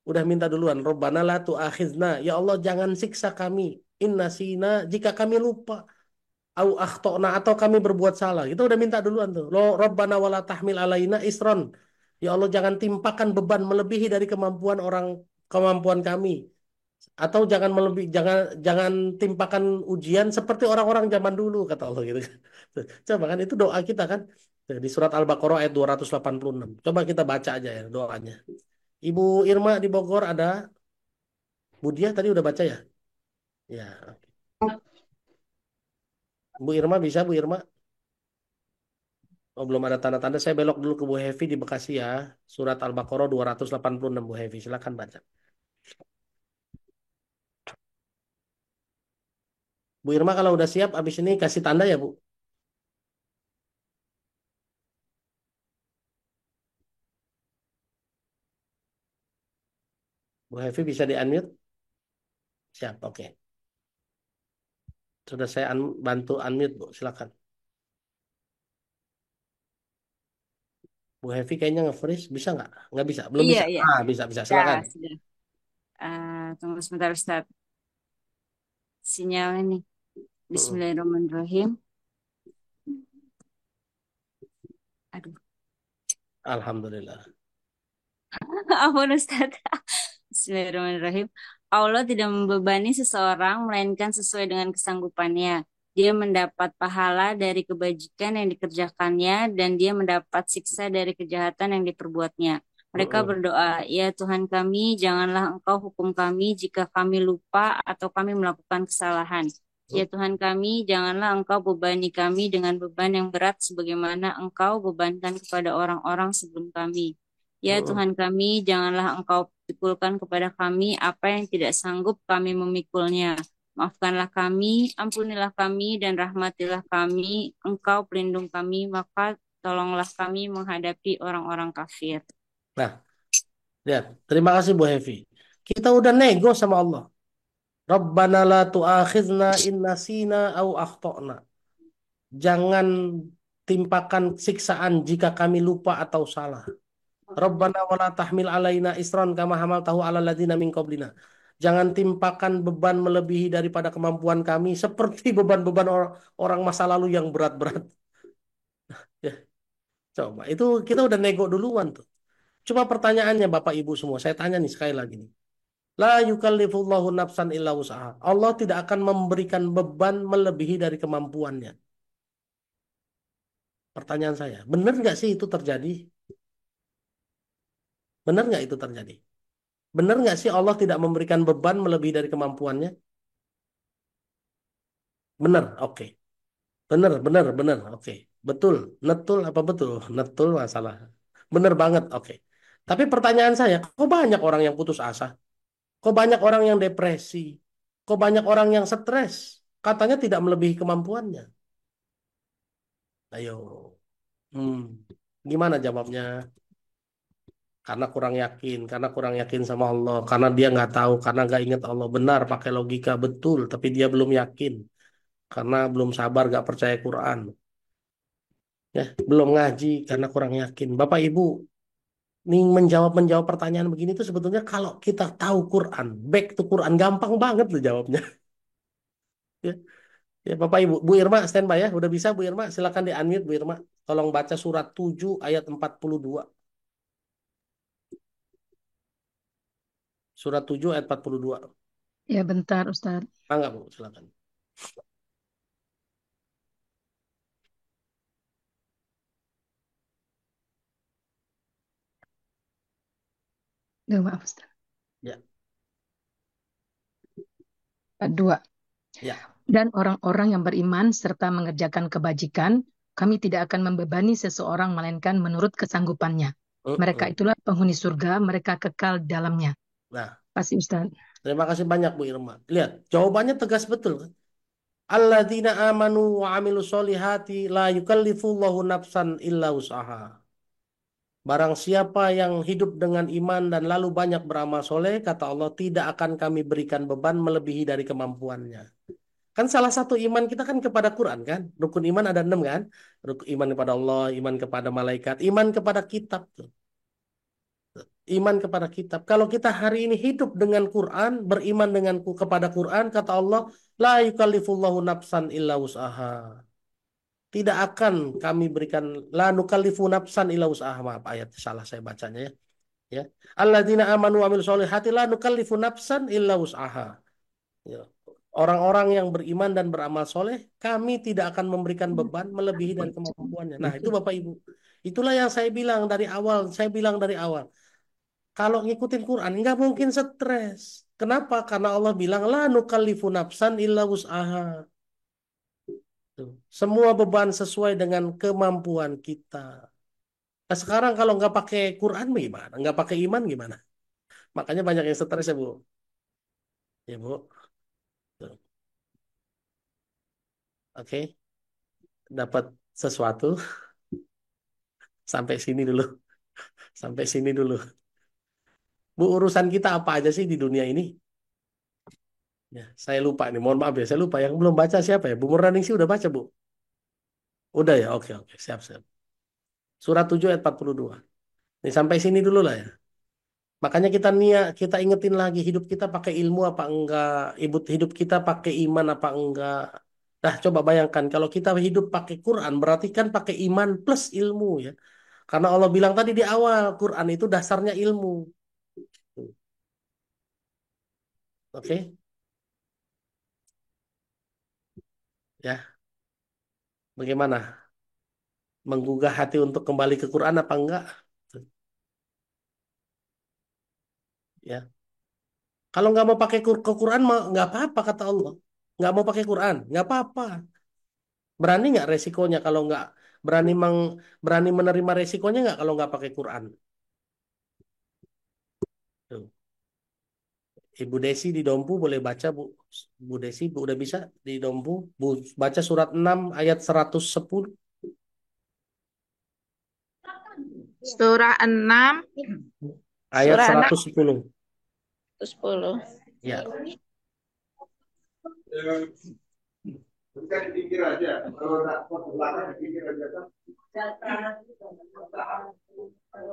Udah minta duluan. Rabbana la tu'akhizna. Ya Allah jangan siksa kami. In nasina jika kami lupa au akhtona atau kami berbuat salah. Kita udah minta duluan tuh. Lo Rabbana wala tahmil alaina isron. Ya Allah jangan timpakan beban melebihi dari kemampuan kami. Atau jangan melebih, jangan timpakan ujian seperti orang-orang zaman dulu kata Allah gitu kan. Coba kan itu doa kita kan. Di surat Al-Baqarah ayat 286. Coba kita baca aja ya doanya. Ibu Irma di Bogor ada. Budia tadi udah baca ya? Ya. Bu Irma bisa Bu Irma? Oh, belum ada tanda-tanda. Saya belok dulu ke Bu Hevi di Bekasi ya. Surat Al-Baqarah 286 Bu Hevi. Silakan baca. Bu Irma kalau udah siap abis ini kasih tanda ya Bu. Bu Hevi bisa di-unmute? Siap, oke. Sudah saya bantu unmute Bu. Silakan. Bu Hevi kayaknya nge-freeze. Bisa nggak? Nggak bisa. Belum Iya, bisa. iya. Bisa. Ya, Silakan. sudah. Tunggu sebentar, Ustaz. Sinyal ini. Bismillahirrahmanirrahim. Aduh, Alhamdulillah. ampun Ustaz. Bismillahirrahmanirrahim. Allah tidak membebani seseorang melainkan sesuai dengan kesanggupannya. Dia mendapat pahala dari kebajikan yang dikerjakannya dan dia mendapat siksa dari kejahatan yang diperbuatnya. Mereka berdoa, "Ya Tuhan kami, janganlah Engkau hukum kami jika kami lupa atau kami melakukan kesalahan. Ya Tuhan kami, janganlah Engkau bebani kami dengan beban yang berat sebagaimana Engkau bebankan kepada orang-orang sebelum kami. Ya Tuhan kami, janganlah Engkau pikulkan kepada kami apa yang tidak sanggup kami memikulnya. Maafkanlah kami, ampunilah kami, dan rahmatilah kami. Engkau pelindung kami, maka tolonglah kami menghadapi orang-orang kafir." Nah, lihat. Terima kasih Bu Hevi. Kita udah nego sama Allah. Rabbana la tu'akhidna in nasina au akhtana. Jangan timpakan siksaan jika kami lupa atau salah. Rabbana wala tahmil alaina isran kama hamaltahu alal ladzina min qablina. Jangan timpakan beban melebihi daripada kemampuan kami seperti beban-beban orang masa lalu yang berat-berat. Ya, coba itu kita udah nego duluan tuh. Coba pertanyaannya Bapak Ibu semua, saya tanya nih sekali lagi nih. La yukallifullahu nafsan illa wus'aha. Allah tidak akan memberikan beban melebihi dari kemampuannya. Pertanyaan saya, benar nggak sih itu terjadi? Benar nggak itu terjadi? Benar nggak sih Allah tidak memberikan beban melebihi dari kemampuannya? Benar, oke. Benar, oke. Betul, netul apa betul? Netul masalah. Benar banget, oke. Tapi pertanyaan saya, kok banyak orang yang putus asa? Kok banyak orang yang depresi? Kok banyak orang yang stres? Katanya tidak melebihi kemampuannya. Ayo, hmm, gimana jawabnya? Karena kurang yakin sama Allah, karena dia nggak tahu, karena nggak ingat Allah. Benar, pakai logika betul, tapi dia belum yakin, karena belum sabar, nggak percaya Quran. Ya, belum ngaji karena kurang yakin. Bapak Ibu, nih menjawab pertanyaan begini tuh sebetulnya kalau kita tahu Quran, back to Quran gampang banget loh jawabnya. Ya, ya Bapak Ibu, Bu Irma standby ya, udah bisa Bu Irma, silakan di-unmute Bu Irma. Tolong baca surat 7 ayat 42. Surat 7 ayat 42. Ya bentar Ustaz. Enggak Bu, silakan. Maaf Ustaz. Ya. 2. Ya. Dan orang-orang yang beriman serta mengerjakan kebajikan, kami tidak akan membebani seseorang melainkan menurut kesanggupannya. Mereka itulah penghuni surga, mereka kekal dalamnya. Nah, pasti Ustaz. Terima kasih banyak Bu Irma. Lihat, jawabannya tegas betul kan? Alladzina amanu wa amilus solihati la yukallifullahu nafsan illa usaha. Barang siapa yang hidup dengan iman dan lalu banyak beramal soleh, kata Allah, tidak akan kami berikan beban melebihi dari kemampuannya. Kan salah satu iman kita kan kepada Quran kan? Rukun iman ada 6 kan? Rukun iman kepada Allah, iman kepada malaikat, iman kepada kitab tuh. Iman kepada kitab. Kalau kita hari ini hidup dengan Quran, beriman kepada Quran, kata Allah, la yukallifullahu nafsan illa wus'aha. Tidak akan kami berikan, la nukallifu nafsan illa wus'aha. Maaf, ayat salah saya bacanya ya. Ya. Alladzina amanu wa amilus solihati la nukallifu nafsan illa wus'aha. Ya. Orang-orang yang beriman dan beramal soleh, kami tidak akan memberikan beban melebihi dari kemampuannya. Nah, itu Bapak Ibu. Itulah yang saya bilang dari awal. Saya bilang dari awal. Kalau ngikutin Quran, nggak mungkin stres. Kenapa? Karena Allah bilang, la nukallifu nafsan illa wus'aha. Tuh. Semua beban sesuai dengan kemampuan kita. Nah, sekarang kalau nggak pakai Quran gimana? Nggak pakai iman gimana? Makanya banyak yang stres ya, Bu. Ya, Bu. Tuh. Oke. Dapat sesuatu. Sampai sini dulu. Sampai sini dulu. Bu, urusan kita apa aja sih di dunia ini? Ya, saya lupa nih. Mohon maaf ya, saya lupa. Yang belum baca siapa ya? Bu Murnaningsi udah baca, Bu? Udah ya? Oke, oke. Siap, siap. Surat 7 ayat 42. Ini sampai sini dulu lah ya. Makanya kita niat, kita ingetin lagi hidup kita pakai ilmu apa enggak, hidup kita pakai iman apa enggak. Nah, coba bayangkan kalau kita hidup pakai Quran berarti kan pakai iman plus ilmu ya. Karena Allah bilang tadi di awal, Quran itu dasarnya ilmu. Oke? Ya, bagaimana? Menggugah hati untuk kembali ke Quran apa enggak? Ya. Kalau nggak mau pakai ke Quran nggak apa-apa kata Allah. Nggak mau pakai Quran, nggak apa-apa. Berani nggak resikonya kalau nggak berani berani menerima resikonya nggak kalau nggak pakai Quran? Tuh. Ibu Desi di Dompu boleh baca Bu. Bu Desi Bu udah bisa di Dompu Bu baca surat 6 ayat 110. Surah 6 Ayat Surah 6 110. 10. Ya.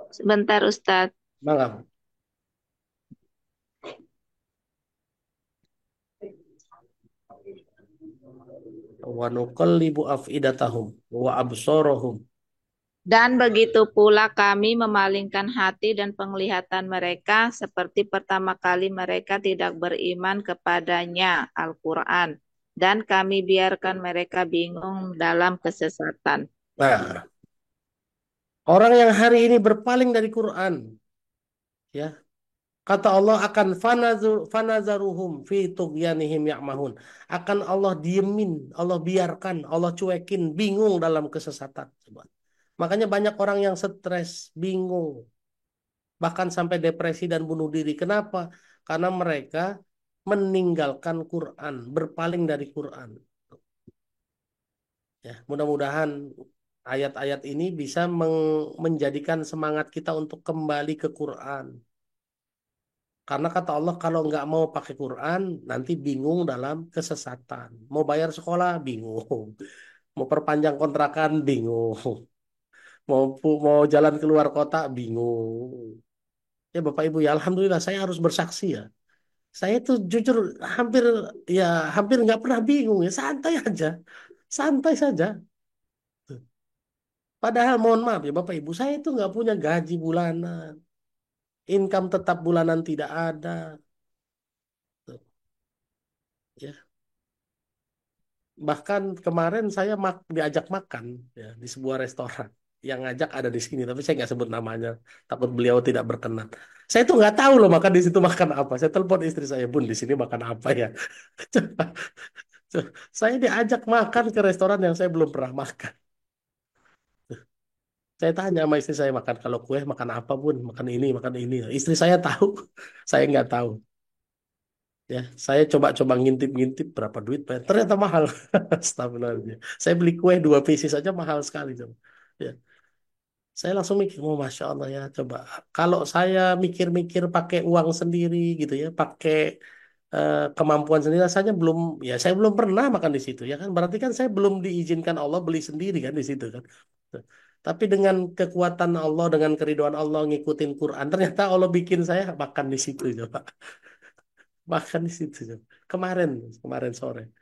Sebentar Ustadz. Malam. Wa nuqallibu afidatahum wa absarahum. Dan begitu pula kami memalingkan hati dan penglihatan mereka seperti pertama kali mereka tidak beriman kepadanya, Al-Quran. Dan kami biarkan mereka bingung dalam kesesatan. Nah, orang yang hari ini berpaling dari Quran, ya, kata Allah akan fanazaruhum fi tughyanihim ya'mahun. Akan Allah diemin, Allah biarkan, Allah cuekin, bingung dalam kesesatan. Coba. Makanya banyak orang yang stres, bingung, bahkan sampai depresi dan bunuh diri. Kenapa? Karena mereka meninggalkan Quran, berpaling dari Quran. Ya, mudah-mudahan ayat-ayat ini bisa menjadikan semangat kita untuk kembali ke Quran. Karena kata Allah kalau nggak mau pakai Quran nanti bingung dalam kesesatan. Mau bayar sekolah bingung. Mau perpanjang kontrakan bingung. Mau jalan keluar kota bingung. Ya Bapak Ibu ya Alhamdulillah saya harus bersaksi ya. Saya tuh jujur hampir ya hampir nggak pernah bingung ya santai aja. Santai saja. Padahal mohon maaf ya Bapak Ibu saya itu nggak punya gaji bulanan. Income tetap bulanan tidak ada. Tuh, ya. Bahkan kemarin saya diajak makan ya, di sebuah restoran. Yang ngajak ada di sini, tapi saya nggak sebut namanya. Takut beliau tidak berkenan. Saya tuh nggak tahu loh makan di situ makan apa. Saya telepon istri saya, Bun, di sini makan apa ya? Coba, coba. Saya diajak makan ke restoran yang saya belum pernah makan. Saya tanya sama istri saya makan kalau kue makan apa, Bun? Makan ini, makan ini. Istri saya tahu, saya nggak tahu. Ya, saya coba-coba ngintip-ngintip berapa duit, Pak. Ternyata mahal. Astagfirullahaladzim. Saya beli kue 2 pieces saja mahal sekali, coba. Ya, saya langsung mikir, oh Masya Allah ya, coba. Kalau saya mikir-mikir pakai uang sendiri gitu ya, pakai kemampuan sendiri, rasanya belum, ya saya belum pernah makan di situ ya kan. Berarti kan saya belum diizinkan Allah beli sendiri kan di situ kan. Tapi dengan kekuatan Allah, dengan keridhaan Allah ngikutin Quran, ternyata Allah bikin saya makan di situ coba. Makan di situ coba. Kemarin sore.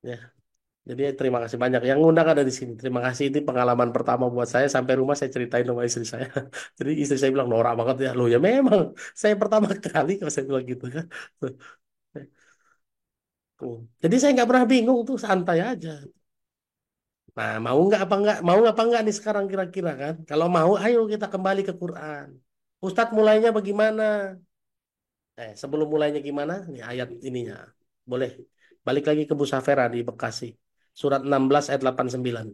Ya. Jadi terima kasih banyak. Yang ngundang ada di sini. Terima kasih, ini pengalaman pertama buat saya. Sampai rumah saya ceritain sama istri saya. Jadi istri saya bilang norak banget ya. Loh ya memang saya pertama kali kalau saya bilang gitu kan. Tuh. Jadi saya nggak pernah bingung tuh, santai aja. Nah, mau nggak apa enggak nih sekarang kira-kira kan? Kalau mau, ayo kita kembali ke Quran. Ustadz mulainya bagaimana? Sebelum mulainya gimana? Nih ayat ininya. Boleh balik lagi ke Bu Safera di Bekasi. Surat 16 ayat 89.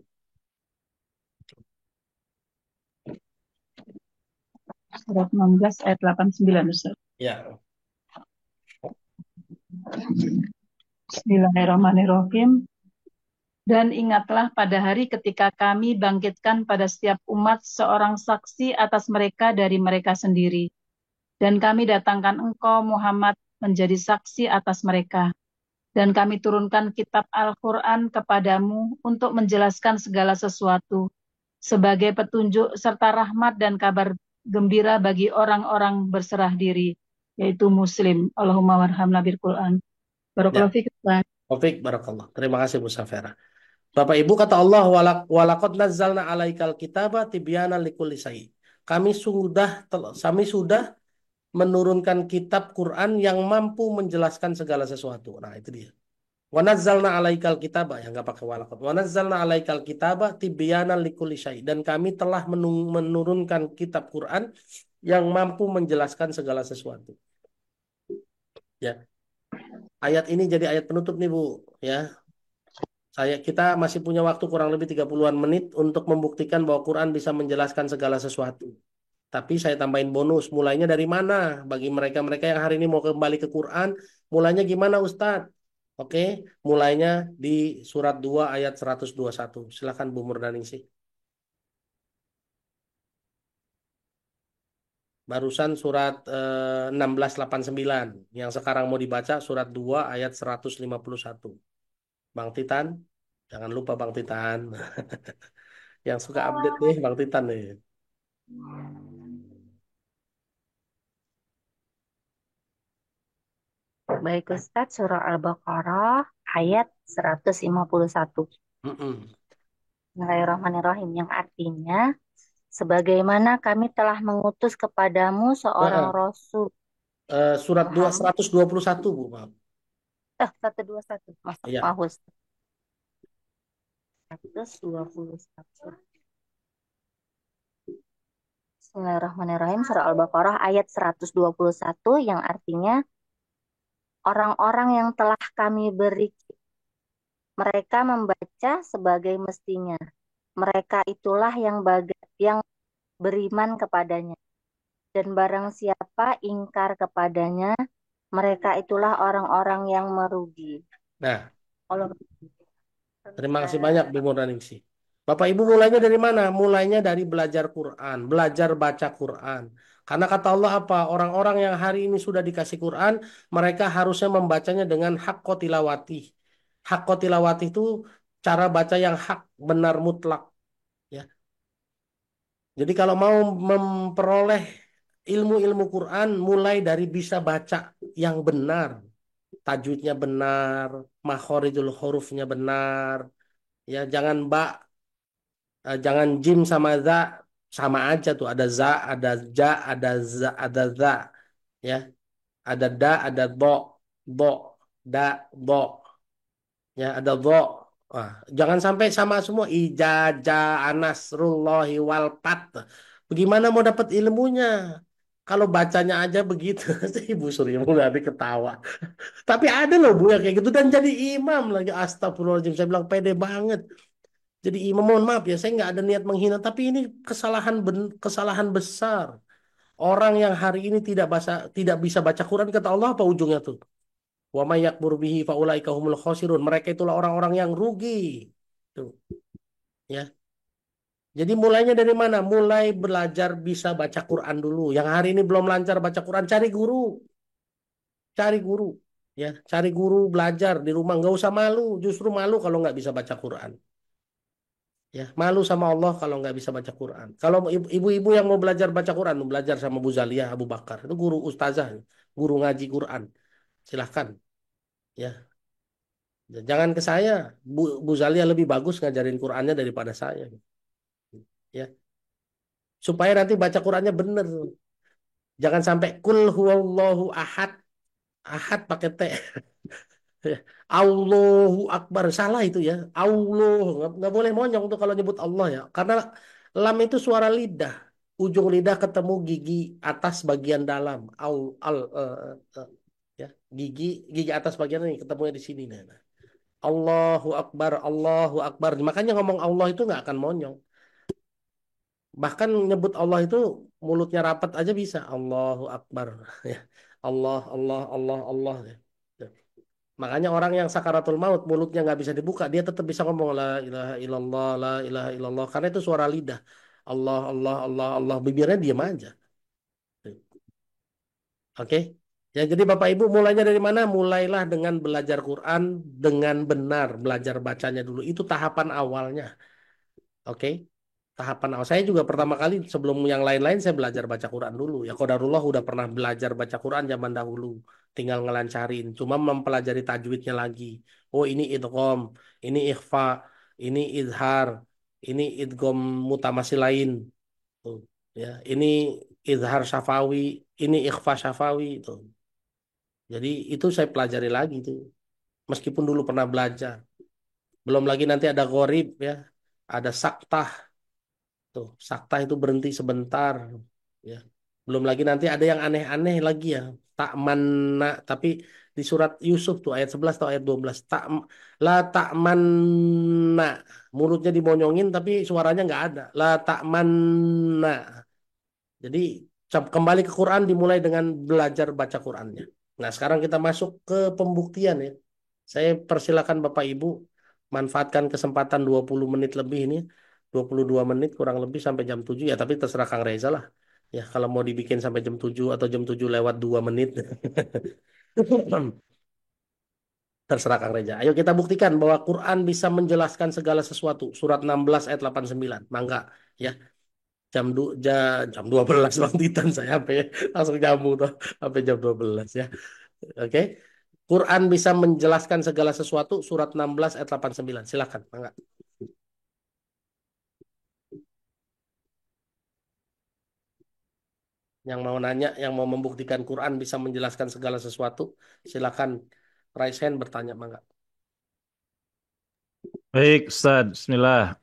Surat 16 ayat 89, Ustaz. Ya. Bismillahirrahmanirrahim. Dan ingatlah pada hari ketika kami bangkitkan pada setiap umat seorang saksi atas mereka dari mereka sendiri. Dan kami datangkan engkau Muhammad menjadi saksi atas mereka. Dan kami turunkan kitab Al-Quran kepadamu untuk menjelaskan segala sesuatu sebagai petunjuk serta rahmat dan kabar gembira bagi orang-orang berserah diri, yaitu Muslim. Allahumma warhamna bil Quran. Ya. Barakallahu fiik, Ustaz. Taufik barakallah. Terima kasih Bu Safera. Bapak Ibu, kata Allah, walaqad nazzalna alaikal kitaba tibyana likulli syai. Kami sudah menurunkan kitab Quran yang mampu menjelaskan segala sesuatu. Nah, itu dia. Wa nazzalna alaikal kitaba, yang enggak pakai walaqad. Wa nazzalna alaikal kitaba tibyana likulli syai. Dan kami telah menurunkan kitab Quran yang mampu menjelaskan segala sesuatu. Ya. Ayat ini jadi ayat penutup nih, Bu, ya. Kita masih punya waktu kurang lebih 30-an menit untuk membuktikan bahwa Quran bisa menjelaskan segala sesuatu. Tapi saya tambahin bonus, mulainya dari mana? Bagi mereka-mereka yang hari ini mau kembali ke Quran, mulainya gimana Ustadz? Oke, mulainya di surat 2 ayat 121. Silakan Bu Murdaningsih. Barusan surat 1689. Yang sekarang mau dibaca surat 2 ayat 151. Bang Titan, jangan lupa Bang Titan. Yang suka update nih Bang Titan nih. Baik Ustadz, surah Al-Baqarah ayat 151. Bismillahirrahmanirrahim, yang artinya sebagaimana kami telah mengutus kepadamu seorang rasul. Surat 2 121, Bu, maaf. 121. Iya. Maaf, 121. Bismillahirrahmanirrahim, surah Al-Baqarah ayat 121 yang artinya orang-orang yang telah kami beri mereka membaca sebagai mestinya. Mereka itulah yang beriman kepadanya. Dan barang siapa ingkar kepadanya, mereka itulah orang-orang yang merugi. Nah, terima kasih banyak Bu Murdaningsih. Bapak Ibu mulainya dari mana? Mulainya dari belajar Quran, belajar baca Quran. Karena kata Allah apa? Orang-orang yang hari ini sudah dikasih Quran, mereka harusnya membacanya dengan hak tilawati. Hak tilawati itu cara baca yang hak, benar, mutlak. Ya. Jadi kalau mau memperoleh ilmu-ilmu Quran, mulai dari bisa baca yang benar. Tajwidnya benar, makhorijul hurufnya benar. Ya, jangan jim sama za sama aja tuh, ada za, ada ja, ada za, ya, ada da, ada bo, da, bo, ya, ada bo. Wah, jangan sampai sama semua ijaja anasrullahi walpat. Bagaimana mau dapat ilmunya? Kalau bacanya aja begitu, Ibu Surya mulai ketawa. Tapi ada loh Bu yang kayak gitu dan jadi imam lagi. Astagfirullahaladzim, saya bilang pede banget. Jadi imam, mohon maaf ya, saya nggak ada niat menghina, tapi ini kesalahan besar. Orang yang hari ini tidak bisa baca Quran, kata Allah apa ujungnya tuh? Wa may yakfur bihi faulaika humul khosirun. Mereka itulah orang-orang yang rugi. Tuh, ya. Jadi mulainya dari mana? Mulai belajar bisa baca Quran dulu. Yang hari ini belum lancar baca Quran, cari guru. Cari guru. Ya, cari guru, belajar di rumah. Nggak usah malu. Justru malu kalau nggak bisa baca Quran. Ya, malu sama Allah kalau nggak bisa baca Quran. Kalau ibu-ibu yang mau belajar baca Quran, belajar sama Bu Zaliyah Abu Bakar. Itu guru ustazah, guru ngaji Quran. Silahkan. Ya. Jangan ke saya, Bu Zalia lebih bagus ngajarin Qurannya daripada saya. Ya, supaya nanti baca Qurannya bener. Jangan sampai kul huwallahu ahad, ahad pakai T. Allahu Akbar, salah itu ya. Allah nggak boleh monyong tuh kalau nyebut Allah ya, karena lam itu suara lidah, ujung lidah ketemu gigi atas bagian dalam. Ya, gigi gigi atas bagian ini ketemunya di sini. Nah. Allahu Akbar, Allahu Akbar. Makanya ngomong Allah itu nggak akan monyong. Bahkan nyebut Allah itu mulutnya rapat aja bisa. Allahu Akbar. Ya. Allah, Allah, Allah, Allah. Ya. Makanya orang yang sakaratul maut mulutnya nggak bisa dibuka, dia tetap bisa ngomong la ilaha illallah, la ilaha illallah. Karena itu suara lidah. Allah, Allah, Allah, Allah. Bibirnya diam aja. Oke? Ya, jadi Bapak Ibu mulainya dari mana? Mulailah dengan belajar Quran dengan benar, belajar bacanya dulu. Itu tahapan awalnya. Oke? Tahapan awal. Saya juga pertama kali sebelum yang lain-lain saya belajar baca Quran dulu. Ya qadarullah udah pernah belajar baca Quran zaman dahulu. Tinggal ngelancarin. Cuma mempelajari tajwidnya lagi. Oh ini idgham, ini ikhfa, ini izhar, ini idgham mutamathilain. Tuh, ya, ini izhar syafawi, ini ikhfa syafawi itu. Jadi itu saya pelajari lagi tuh. Meskipun dulu pernah belajar. Belum lagi nanti ada gharib ya. Ada saktah. Tuh, sakta itu berhenti sebentar, ya. Belum lagi nanti ada yang aneh-aneh lagi ya. Tak manna, tapi di surat Yusuf tuh ayat 11 atau ayat 12. Tak manna. Mulutnya dimonyongin tapi suaranya nggak ada. La tak manna. Jadi kembali ke Quran dimulai dengan belajar baca Qurannya. Nah, sekarang kita masuk ke pembuktian ya. Saya persilakan Bapak Ibu manfaatkan kesempatan 20 menit lebih ini, 22 menit kurang lebih sampai jam 7 ya, tapi terserah Kang Reza lah. Ya, kalau mau dibikin sampai jam 7 atau jam 7 lewat 2 menit. Terserah Kang Reza. Ayo kita buktikan bahwa Quran bisa menjelaskan segala sesuatu. Surat 16 ayat 89. Mangga ya. Jam 12 Bang Titan saya sampai langsung nyambung tuh sampai jam 12 ya. Oke. Quran bisa menjelaskan segala sesuatu surat 16 ayat 89. Silakan, Mangga. Yang mau nanya, yang mau membuktikan Quran bisa menjelaskan segala sesuatu, silakan raise hand bertanya, Mangga. Baik, Ustaz. Bismillah.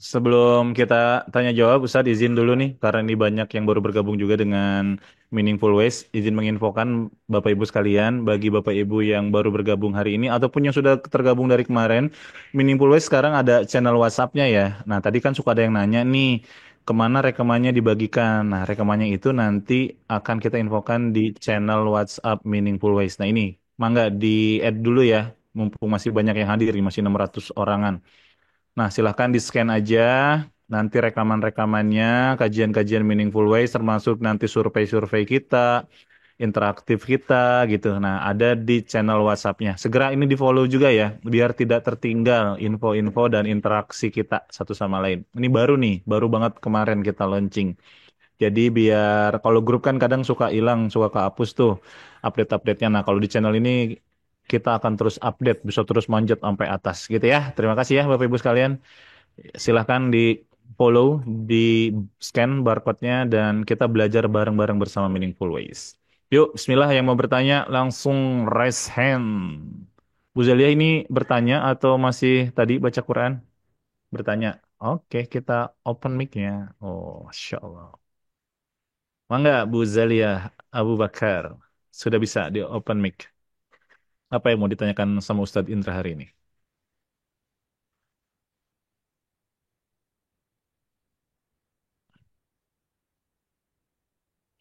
Sebelum kita tanya jawab, Ustaz izin dulu nih, karena ini banyak yang baru bergabung juga dengan Meaningful Ways. Izin menginfokan Bapak Ibu sekalian, bagi Bapak Ibu yang baru bergabung hari ini, ataupun yang sudah tergabung dari kemarin, Meaningful Ways sekarang ada channel WhatsApp-nya ya. Nah, tadi kan suka ada yang nanya nih, kemana rekamannya dibagikan. Nah, rekamannya itu nanti akan kita infokan di channel WhatsApp Meaningful Ways. Nah, ini, mangga di-add dulu ya, mumpung masih banyak yang hadir, masih 600 orangan. Nah, silahkan di-scan aja nanti rekaman-rekamannya, kajian-kajian Meaningful Ways, termasuk nanti survei-survei kita, interaktif kita gitu. Nah, ada di channel WhatsApp-nya. Segera ini di-follow juga ya, biar tidak tertinggal info-info dan interaksi kita satu sama lain. Ini baru nih, baru banget kemarin kita launching. Jadi biar kalau grup kan kadang suka hilang, suka kehapus tuh update-update-nya. Nah, kalau di channel ini kita akan terus update, bisa terus manjat sampai atas gitu ya. Terima kasih ya Bapak Ibu sekalian. Silahkan di follow, di scan barcode-nya, dan kita belajar bareng-bareng bersama Meaningful Ways. Yuk, bismillah yang mau bertanya langsung raise hand. Bu Zalia ini bertanya atau masih tadi baca Quran? Bertanya. Oke, kita open mic-nya. Oh, Masya Allah. Mangga Bu Zalia Abu Bakar. Sudah bisa di open mic. Apa yang mau ditanyakan sama Ustadz Indra hari ini?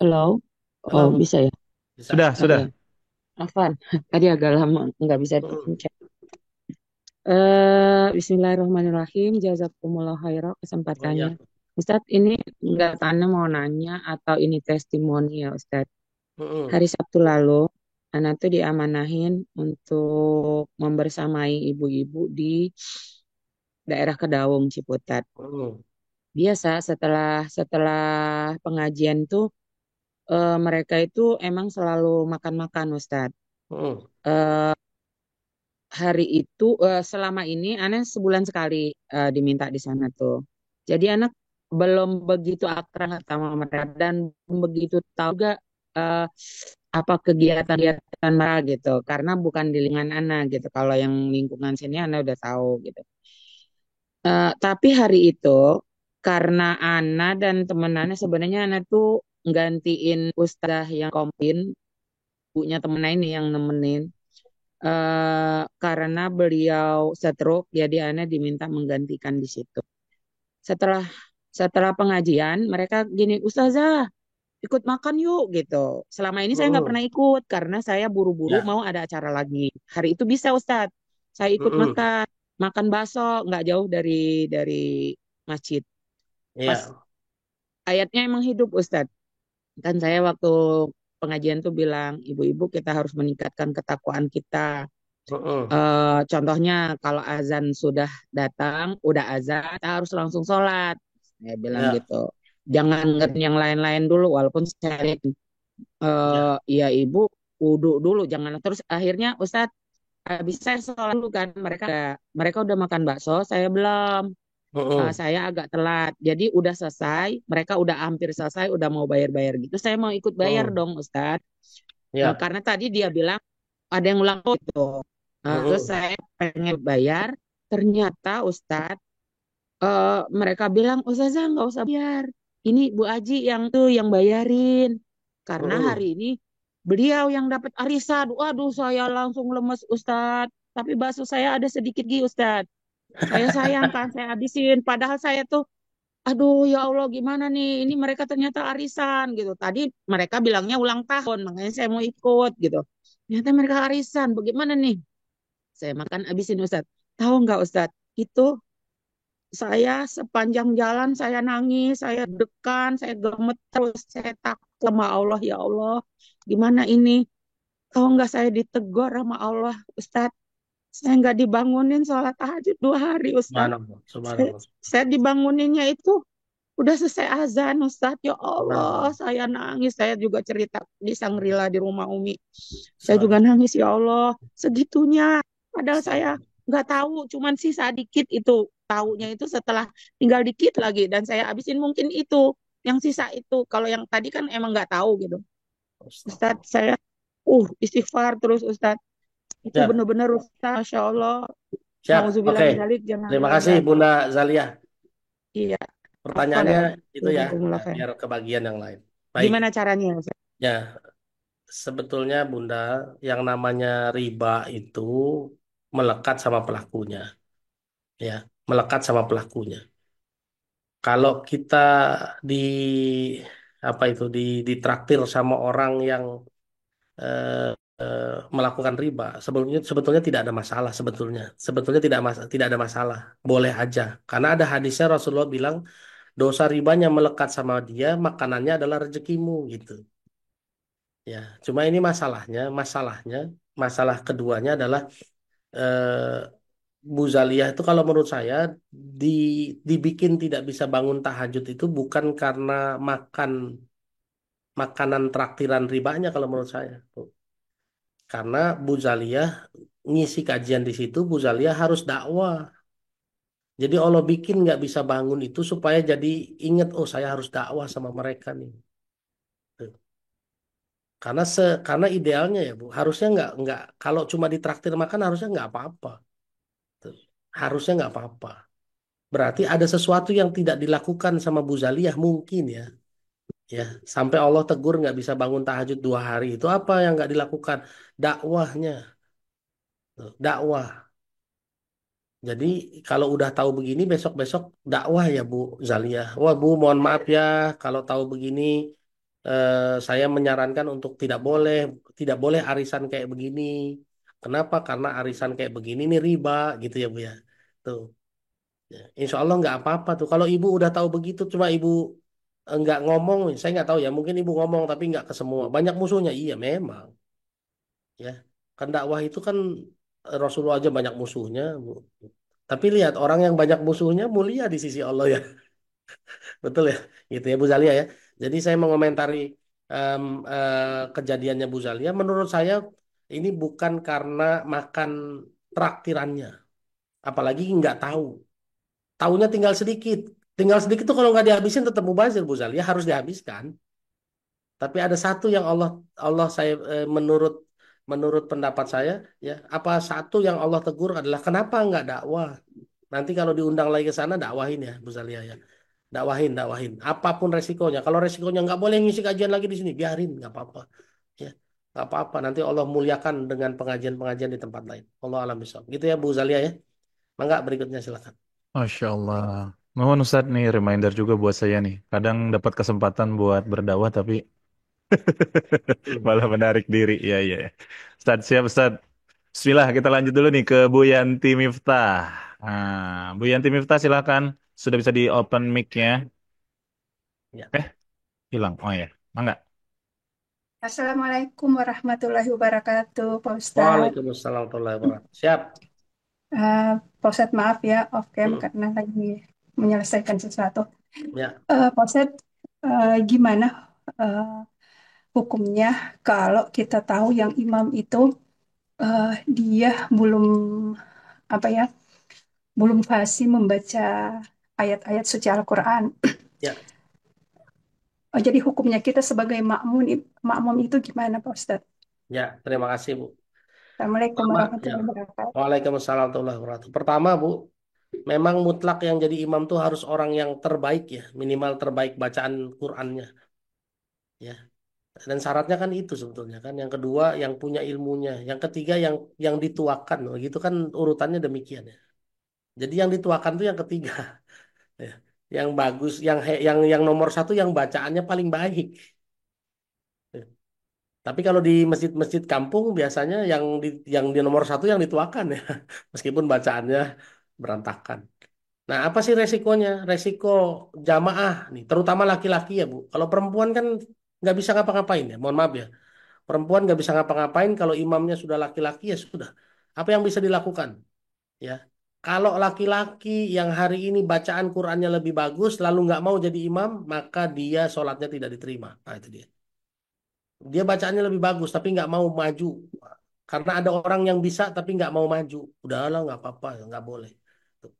Halo, Halo, oh bisa ya? bisa. Sudah, Oke, sudah. Afan. Tadi agak lama nggak bisa dipencet. Bismillahirrahmanirrahim. Jazakumullah khairan Oh, kesempatannya. iya. Ustadz, ini nggak Ana mau nanya atau ini testimoni ya Ustadz. Hari Sabtu lalu, Ana tuh diamanahin untuk membersamai ibu-ibu di daerah Kedaung, Ciputat. Biasa setelah setelah pengajian tuh mereka itu emang selalu makan-makan Ustadz. hari itu selama ini anak sebulan sekali diminta di sana tuh. Jadi anak belum begitu akrab sama mereka dan belum begitu tahu juga eh, apa kegiatan-kegiatan mereka gitu. Karena bukan di lingkungan anak gitu. Kalau yang lingkungan sini anak udah tahu gitu. Tapi hari itu karena Ana dan temen Ana sebenarnya Ana tuh gantiin ustazah yang kompin, punya temen Ana ini yang nemenin. Karena beliau stroke, jadi Ana diminta menggantikan di situ. Setelah setelah pengajian, mereka gini, Ustazah, ikut makan yuk gitu. Selama ini saya nggak pernah ikut karena saya buru-buru Ya. mau ada acara lagi. Hari itu bisa Ustadz, saya ikut makan makan bakso nggak jauh dari masjid. Pas Ya. ayatnya emang hidup Ustadz. Kan saya waktu pengajian tuh bilang, ibu-ibu kita harus meningkatkan ketakwaan kita. Contohnya kalau azan sudah datang, udah azan, kita harus langsung sholat. Saya bilang Ya. gitu. Jangan ngerti yang lain-lain dulu, walaupun saya lihat, Ya. ya ibu wudhu dulu, jangan. Terus akhirnya Ustadz, habis saya sholat dulu kan, mereka udah makan bakso, saya belum. Saya agak telat, jadi udah selesai, mereka udah hampir selesai, udah mau bayar-bayar gitu. Saya mau ikut bayar dong, Ustadz. Ya. Karena tadi dia bilang ada yang ulang tahun gitu. Terus saya pengen bayar, ternyata Ustadz mereka bilang, Ustazah nggak usah bayar. Ini Bu Aji yang tuh yang bayarin. Karena hari ini beliau yang dapat arisan. Waduh, saya langsung lemes Ustadz. Tapi bakso saya ada sedikit Gi Ustadz. Saya sayangkan, saya habisin. Padahal saya tuh, aduh ya Allah gimana nih. Ini mereka ternyata arisan gitu. Tadi mereka bilangnya ulang tahun, makanya saya mau ikut gitu. Ternyata mereka arisan. Bagaimana nih? Saya makan habisin Ustadz. Tahu nggak Ustadz? Itu saya sepanjang jalan saya nangis, saya dekan, saya gemeter, saya takut sama Allah, ya Allah. Gimana ini? Tahu nggak saya ditegur sama Allah, Ustadz? Saya nggak dibangunin sholat tahajud 2 hari, Ustadz. Subhanallah. Subhanallah. Saya dibanguninnya itu udah selesai azan, Ustadz. Ya Allah, Subhanallah. saya nangis. Saya juga cerita di Sangrila di rumah Umi. Saya juga nangis, ya Allah. Segitunya. Padahal saya nggak tahu, cuman sisa dikit itu. Taunya itu setelah tinggal dikit lagi. Dan saya habisin mungkin itu. Yang sisa itu. Kalau yang tadi kan emang nggak tahu gitu. Ustadz, saya istighfar terus, Ustadz. Itu Siap. benar-benar Ustadz, Masya Allah. Siap. Nauzubillah Oke. min dzalik, jangan Terima ada kasih Ustadz. Bunda Zalia. Iya. Pertanyaannya itu ya, Jazakumullah khair. biar kebagian yang lain. Baik. Gimana caranya, Ustadz? Ya, sebetulnya Bunda, yang namanya riba itu melekat sama pelakunya. Ya, melekat sama pelakunya. Kalau kita di apa itu ditraktir sama orang yang eh, melakukan riba, sebetulnya sebetulnya tidak ada masalah sebetulnya tidak ada masalah, boleh aja, karena ada hadisnya Rasulullah bilang dosa ribanya melekat sama dia, makanannya adalah rezekimu gitu. Ya, cuma ini masalah keduanya adalah eh, Bu Zaliyah itu kalau menurut saya di, dibikin tidak bisa bangun tahajud itu bukan karena makan makanan traktiran ribanya kalau menurut saya. Karena Bu Zaliyah ngisi kajian di situ, Bu Zaliyah harus dakwah. Jadi Allah bikin nggak bisa bangun itu supaya jadi ingat, oh saya harus dakwah sama mereka nih. Tuh. Karena idealnya ya Bu, harusnya nggak kalau cuma ditraktir makan harusnya nggak apa-apa. Tuh. Harusnya nggak apa-apa. Berarti ada sesuatu yang tidak dilakukan sama Bu Zaliyah mungkin ya. Ya, sampai Allah tegur nggak bisa bangun tahajud 2 hari itu apa yang nggak dilakukan? Dakwahnya, tuh, dakwah. Jadi kalau udah tahu begini besok-besok dakwah ya Bu Zaliyah. Wah Bu, mohon maaf ya kalau tahu begini saya menyarankan untuk tidak boleh arisan kayak begini. Kenapa? Karena arisan kayak begini nih riba gitu ya Bu ya. Tuh. Ya, Insya Allah nggak apa-apa tuh. Kalau Ibu udah tahu begitu, cuma Ibu nggak ngomong, saya nggak tahu ya. Mungkin Ibu ngomong tapi nggak ke semua. Banyak musuhnya, iya memang. Ya, kan dakwah itu kan Rasulullah aja banyak musuhnya, Bu. Tapi lihat orang yang banyak musuhnya mulia di sisi Allah ya. Betul ya? Gitu ya Bu Zalia ya. Jadi saya mengomentari em, kejadiannya Bu Zalia. Menurut saya ini bukan karena makan traktirannya. Apalagi nggak tahu. Tahunya tinggal sedikit. Tinggal sedikit tuh kalau nggak dihabisin tetap mubazir, Bu Zalia, harus dihabiskan. Tapi ada satu yang Allah Allah saya menurut menurut pendapat saya ya, apa satu yang Allah tegur adalah kenapa nggak dakwah? Nanti kalau diundang lagi ke sana dakwahin ya, Bu Zalia ya. Dakwahin. Apapun resikonya. Kalau resikonya nggak boleh ngisi kajian lagi di sini, biarin, nggak apa-apa. Ya, nggak apa-apa. Nanti Allah muliakan dengan pengajian-pengajian di tempat lain. Allah alam bisawab. Gitu ya, Bu Zalia ya. Mangga berikutnya silakan. Masya Allah. Mohon Ustadz nih reminder juga buat saya nih. Kadang dapat kesempatan buat berdakwah tapi malah menarik diri. Ya, ya. Ustadz, siap Ustadz. Bismillah, kita lanjut dulu nih ke Bu Yanti Miftah. Nah, Bu Yanti Miftah silakan. Sudah bisa di open mic-nya. Ya. Hilang. Oh ya, mangga. Assalamualaikum warahmatullahi wabarakatuh, Pak Ustadz. Waalaikumsalam warahmatullahi wabarakatuh. Siap. Pak Ustadz maaf ya, off cam karena lagi menyelesaikan sesuatu. Ya. Pak Ustadz, gimana hukumnya kalau kita tahu yang imam itu dia belum fasih membaca ayat-ayat suci Al-Quran. Ya. Jadi hukumnya kita sebagai makmum itu gimana, Pak Ustadz? Ya, terima kasih Bu. Assalamualaikum warahmatullahi wabarakatuh. Waalaikumsalam warahmatullahi wabarakatuh. Pertama Bu, memang mutlak yang jadi imam tuh harus orang yang terbaik ya, minimal terbaik bacaan Qur'annya. Ya. Dan syaratnya kan itu sebetulnya kan. Yang kedua yang punya ilmunya, yang ketiga yang dituakan. Begitu kan urutannya demikian ya. Jadi yang dituakan tuh yang ketiga. Ya. Yang bagus, yang nomor satu yang bacaannya paling baik. Ya. Tapi kalau di masjid-masjid kampung biasanya yang di nomor satu yang dituakan ya, meskipun bacaannya berantakan. Nah, apa sih resikonya? Resiko jamaah nih, terutama laki-laki ya Bu. Kalau perempuan kan nggak bisa ngapa-ngapain ya, mohon maaf ya. Perempuan nggak bisa ngapa-ngapain kalau imamnya sudah laki-laki ya sudah. Apa yang bisa dilakukan? Ya, kalau laki-laki yang hari ini bacaan Qur'annya lebih bagus lalu nggak mau jadi imam, maka dia sholatnya tidak diterima. Nah, itu dia. Dia bacaannya lebih bagus tapi nggak mau maju. Karena ada orang yang bisa tapi nggak mau maju. Udahlah nggak apa-apa, nggak boleh. Tuh.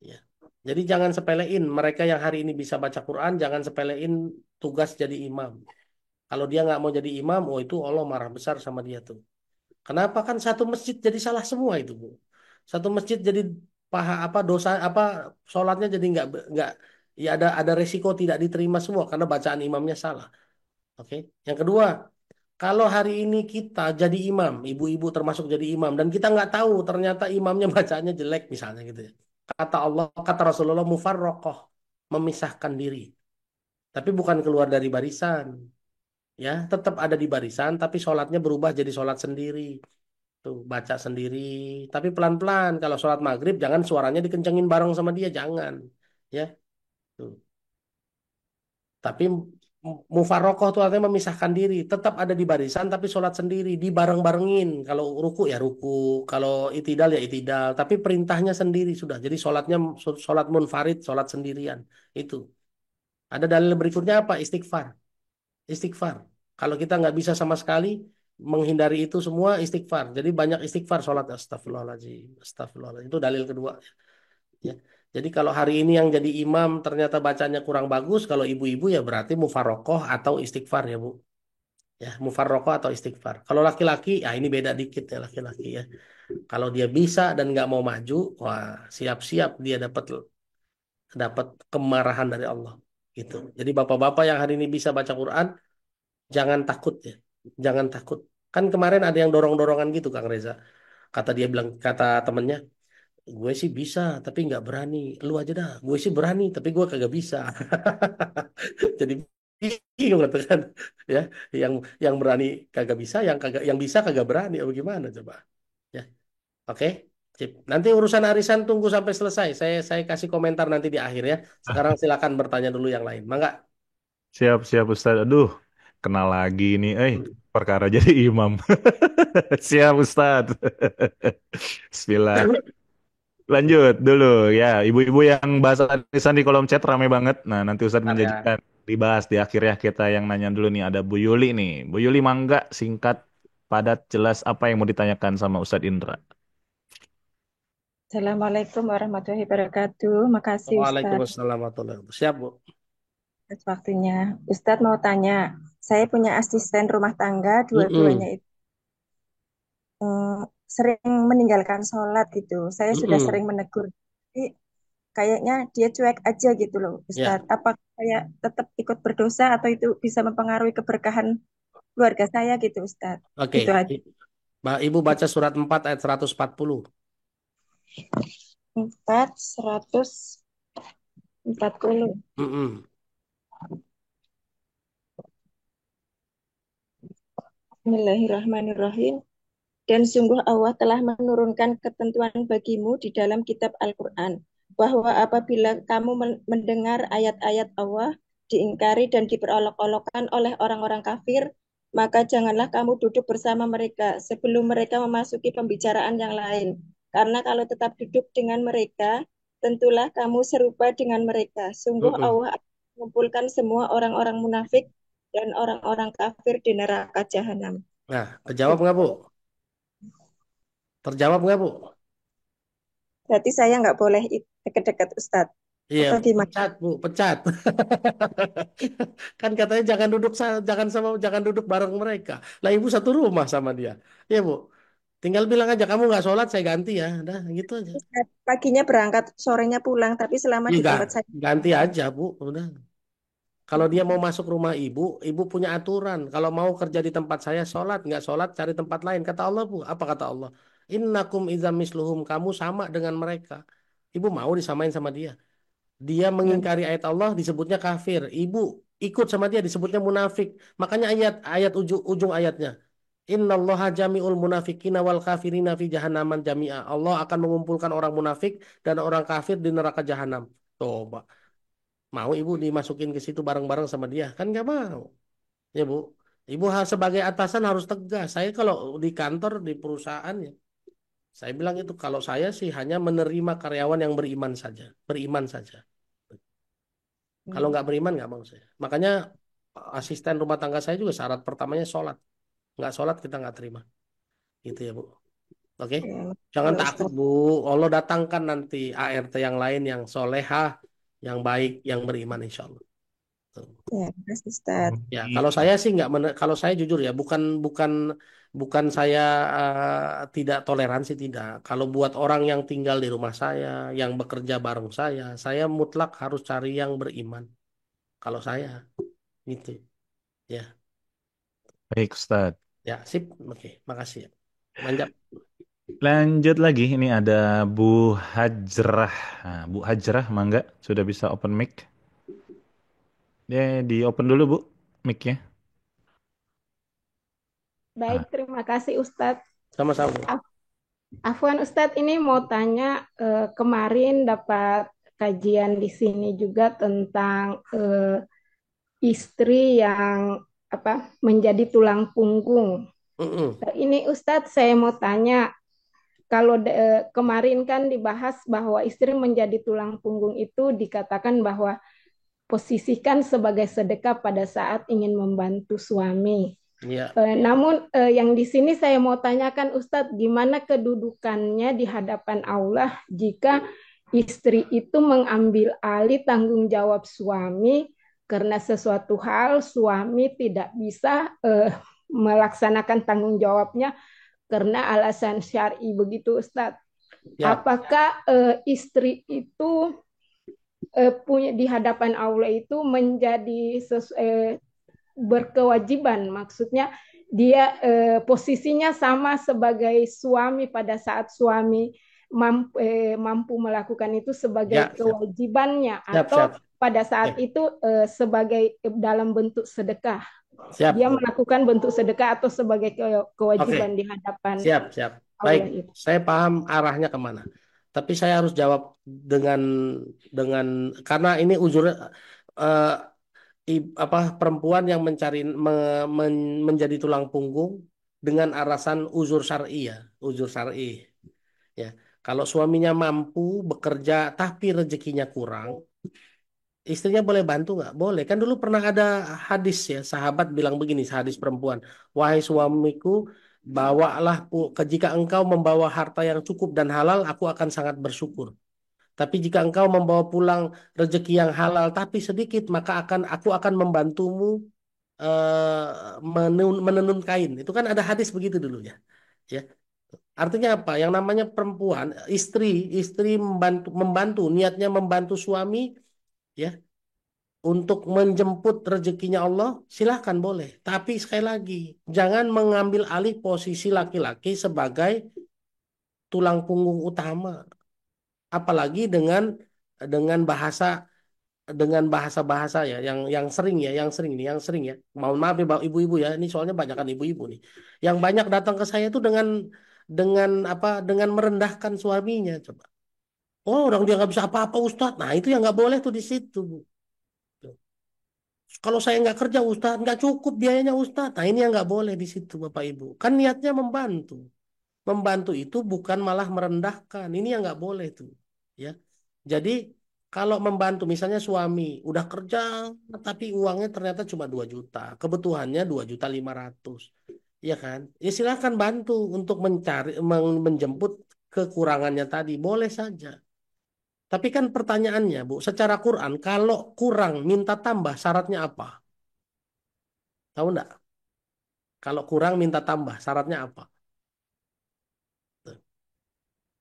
Ya. Jadi jangan sepelein mereka yang hari ini bisa baca Quran, jangan sepelein tugas jadi imam. Kalau dia nggak mau jadi imam, oh itu Allah marah besar sama dia tuh. Kenapa kan satu masjid jadi salah semua itu Bu? Satu masjid jadi dosa sholatnya jadi nggak ya ada resiko tidak diterima semua karena bacaan imamnya salah. Oke. Yang kedua, kalau hari ini kita jadi imam, ibu-ibu termasuk jadi imam dan kita nggak tahu ternyata imamnya bacaannya jelek misalnya gitu ya. Kata Allah, kata Rasulullah mufarroqoh, memisahkan diri. Tapi bukan keluar dari barisan. Ya, tetap ada di barisan tapi sholatnya berubah jadi sholat sendiri. Tuh, baca sendiri. Tapi pelan-pelan. Kalau sholat maghrib jangan suaranya dikencengin bareng sama dia, jangan. Ya, tuh. Tapi mufarroqoh itu artinya memisahkan diri. Tetap ada di barisan tapi sholat sendiri, dibareng-barengin. Kalau ruku ya ruku, kalau itidal ya itidal. Tapi perintahnya sendiri sudah. Jadi sholatnya sholat munfarid, sholat sendirian. Itu. Ada dalil berikutnya apa? Istighfar. Istighfar. Kalau kita nggak bisa sama sekali menghindari itu semua istighfar. Jadi banyak istighfar sholat astagfirullahaladzim. Astagfirullahaladzim. Itu dalil kedua. Ya. Jadi kalau hari ini yang jadi imam ternyata bacanya kurang bagus, kalau ibu-ibu ya berarti mufarroqoh atau istighfar ya Bu. Ya, mufarroqoh atau istighfar. Kalau laki-laki, ya ini beda dikit ya laki-laki ya. Kalau dia bisa dan nggak mau maju, wah siap-siap dia dapat kemarahan dari Allah. Gitu. Jadi bapak-bapak yang hari ini bisa baca Quran, jangan takut ya. Jangan takut. Kan kemarin ada yang dorong-dorongan gitu Kang Reza. Kata temennya, gue sih bisa tapi nggak berani. Lu aja dah. Gue sih berani tapi gue kagak bisa. Jadi bingung gitu kan. Ya, yang berani kagak bisa, yang bisa kagak berani. Apa gimana coba? Ya. Oke. Sip. Nanti urusan arisan tunggu sampai selesai. Saya kasih komentar nanti di akhir ya. Sekarang silakan bertanya dulu yang lain. Mangga. Siap, siap Ustaz. Aduh, kenal lagi nih. Perkara jadi imam. Siap Ustaz. Bismillah. Lanjut dulu ya. Ibu-ibu yang bahas arisan di kolom chat rame banget. Nah, nanti Ustaz menjanjikan dibahas di akhir ya kita yang nanya dulu nih. Ada Bu Yuli nih. Bu Yuli mangga singkat padat, jelas. Apa yang mau ditanyakan sama Ustadz Indra? Assalamualaikum warahmatullahi wabarakatuh. Makasih Ustadz Waalaikumsalam warahmatullahi wabarakatuh. Siap, Bu. atas waktunya. Ustadz mau tanya, saya punya asisten rumah tangga, dua-duanya Mm-mm. itu sering meninggalkan sholat gitu. Saya sudah sering Mm-mm. menegur, tapi kayaknya dia cuek aja gitu loh, Ya, Ustadz. Apa saya tetap ikut berdosa atau itu bisa mempengaruhi keberkahan keluarga saya gitu, Ustadz? oke. Itu aja. Ibu baca surat 4 ayat 140. 440. Mm-mm. Bismillahirrahmanirrahim. Dan sungguh Allah telah menurunkan ketentuan bagimu di dalam kitab Al-Quran, bahwa apabila kamu mendengar ayat-ayat Allah diingkari dan diperolok-olokkan oleh orang-orang kafir, maka janganlah kamu duduk bersama mereka sebelum mereka memasuki pembicaraan yang lain. Karena kalau tetap duduk dengan mereka, tentulah kamu serupa dengan mereka. Sungguh Mm-mm. Allah akan mengumpulkan semua orang-orang munafik dan orang-orang kafir di neraka jahanam. Nah, kejawab nggak, Bu? Terjawab nggak, Bu? Berarti saya nggak boleh dekat-dekat Ustadz. Iya, Atau gimana? pecat, Bu, pecat. Kan katanya jangan duduk bareng mereka. Lah, Ibu satu rumah sama dia. Iya, Bu. Tinggal bilang aja kamu nggak sholat, saya ganti ya. Udah, gitu aja. Ustadz, paginya berangkat, sorenya pulang, tapi selama Iya, di tempat saya. ganti aja, Bu. Udah. Kalau dia mau masuk rumah ibu, ibu punya aturan. Kalau mau kerja di tempat saya, sholat. Nggak sholat, cari tempat lain. Kata Allah, Bu. Apa kata Allah? Innakum idzam misluhum. Kamu sama dengan mereka. Ibu mau disamain sama dia. Dia mengingkari ayat Allah, disebutnya kafir. Ibu ikut sama dia, disebutnya munafik. Makanya ayat ujung ayatnya. Innallaha jami'ul munafikina wal kafirina fi jahannaman jami'a. Allah akan mengumpulkan orang munafik dan orang kafir di neraka jahanam. Coba. Mau ibu dimasukin ke situ bareng-bareng sama dia? Kan nggak mau. Ya, Bu. Ibu sebagai atasan harus tegas. Saya kalau di kantor, di perusahaan ya, saya bilang itu kalau saya sih hanya menerima karyawan yang beriman saja. Beriman saja. Kalau nggak beriman nggak mau saya. Makanya asisten rumah tangga saya juga syarat pertamanya sholat. Nggak sholat kita nggak terima. Gitu ya, Bu. Oke? Jangan Kalau takut, Ustadz, Bu. Allah datangkan nanti ART yang lain yang solehah, yang baik, yang beriman insya Allah. Tuh. ya, terus Ustadz. Ya, kalau saya sih nggak kalau saya jujur ya, bukan bukan bukan saya tidak toleransi tidak. Kalau buat orang yang tinggal di rumah saya, yang bekerja bareng saya mutlak harus cari yang beriman. Kalau saya gitu. Ya, Baik, Ustadz. ya, sip. Oke, makasih ya. Manjap. Lanjut lagi, ini ada Bu Hajrah. Nah, Bu Hajrah, mangga, sudah bisa open mic. Ya, di open dulu, Bu, mic-nya. Baik, terima kasih Ustadz. Sama-sama. Afwan Ustadz, ini mau tanya, kemarin dapat kajian di sini juga tentang istri yang menjadi tulang punggung. Ini Ustadz, saya mau tanya, kalau kemarin kan dibahas bahwa istri menjadi tulang punggung itu dikatakan bahwa posisikan sebagai sedekah pada saat ingin membantu suami. Ya. Namun yang di sini saya mau tanyakan Ustadz, gimana kedudukannya di hadapan Allah jika istri itu mengambil alih tanggung jawab suami karena sesuatu hal suami tidak bisa melaksanakan tanggung jawabnya karena alasan syar'i begitu Ustadz. Ya. Apakah istri itu punya di hadapan Allah itu menjadi berkewajiban, maksudnya dia posisinya sama sebagai suami pada saat suami mampu melakukan itu sebagai kewajibannya atau pada saat itu sebagai dalam bentuk sedekah. Dia melakukan bentuk sedekah atau sebagai kewajiban di hadapan. Siap. Baik, saya paham arahnya kemana. Tapi saya harus jawab dengan karena ini perempuan yang menjadi tulang punggung dengan alasan uzur syar'i ya, uzur syar'i. Ya, kalau suaminya mampu bekerja tapi rezekinya kurang, istrinya boleh bantu nggak? Boleh. Kan dulu pernah ada hadis ya, sahabat bilang begini, hadis perempuan, wahai suamiku, bawalah jika engkau membawa harta yang cukup dan halal, aku akan sangat bersyukur. Tapi jika engkau membawa pulang rezeki yang halal tapi sedikit, maka aku akan membantumu menenun kain. Itu kan ada hadis begitu dulu ya. Ya. Artinya apa? Yang namanya perempuan, istri membantu, niatnya membantu suami, ya, untuk menjemput rezekinya Allah, silahkan boleh. Tapi sekali lagi, jangan mengambil alih posisi laki-laki sebagai tulang punggung utama. Apalagi dengan bahasa ya, yang sering ya. Mohon maaf ya ibu-ibu ya, ini soalnya banyakan ibu-ibu nih. Yang banyak datang ke saya itu dengan merendahkan suaminya, coba. Oh, orang dia nggak bisa apa-apa Ustadz. Nah, itu yang nggak boleh tuh di situ. Kalau saya nggak kerja Ustadz, nggak cukup biayanya Ustadz. Nah, ini yang nggak boleh di situ Bapak Ibu. Kan niatnya membantu. Membantu itu bukan malah merendahkan. Ini yang nggak boleh tuh. Ya. Jadi kalau membantu misalnya suami udah kerja tapi uangnya ternyata cuma 2 juta. Kebutuhannya 2.500.000. Ya kan? Ya silakan bantu untuk menjemput kekurangannya tadi. Boleh saja. Tapi kan pertanyaannya, Bu, secara Quran, kalau kurang minta tambah, syaratnya apa? Tahu enggak? Kalau kurang minta tambah, syaratnya apa?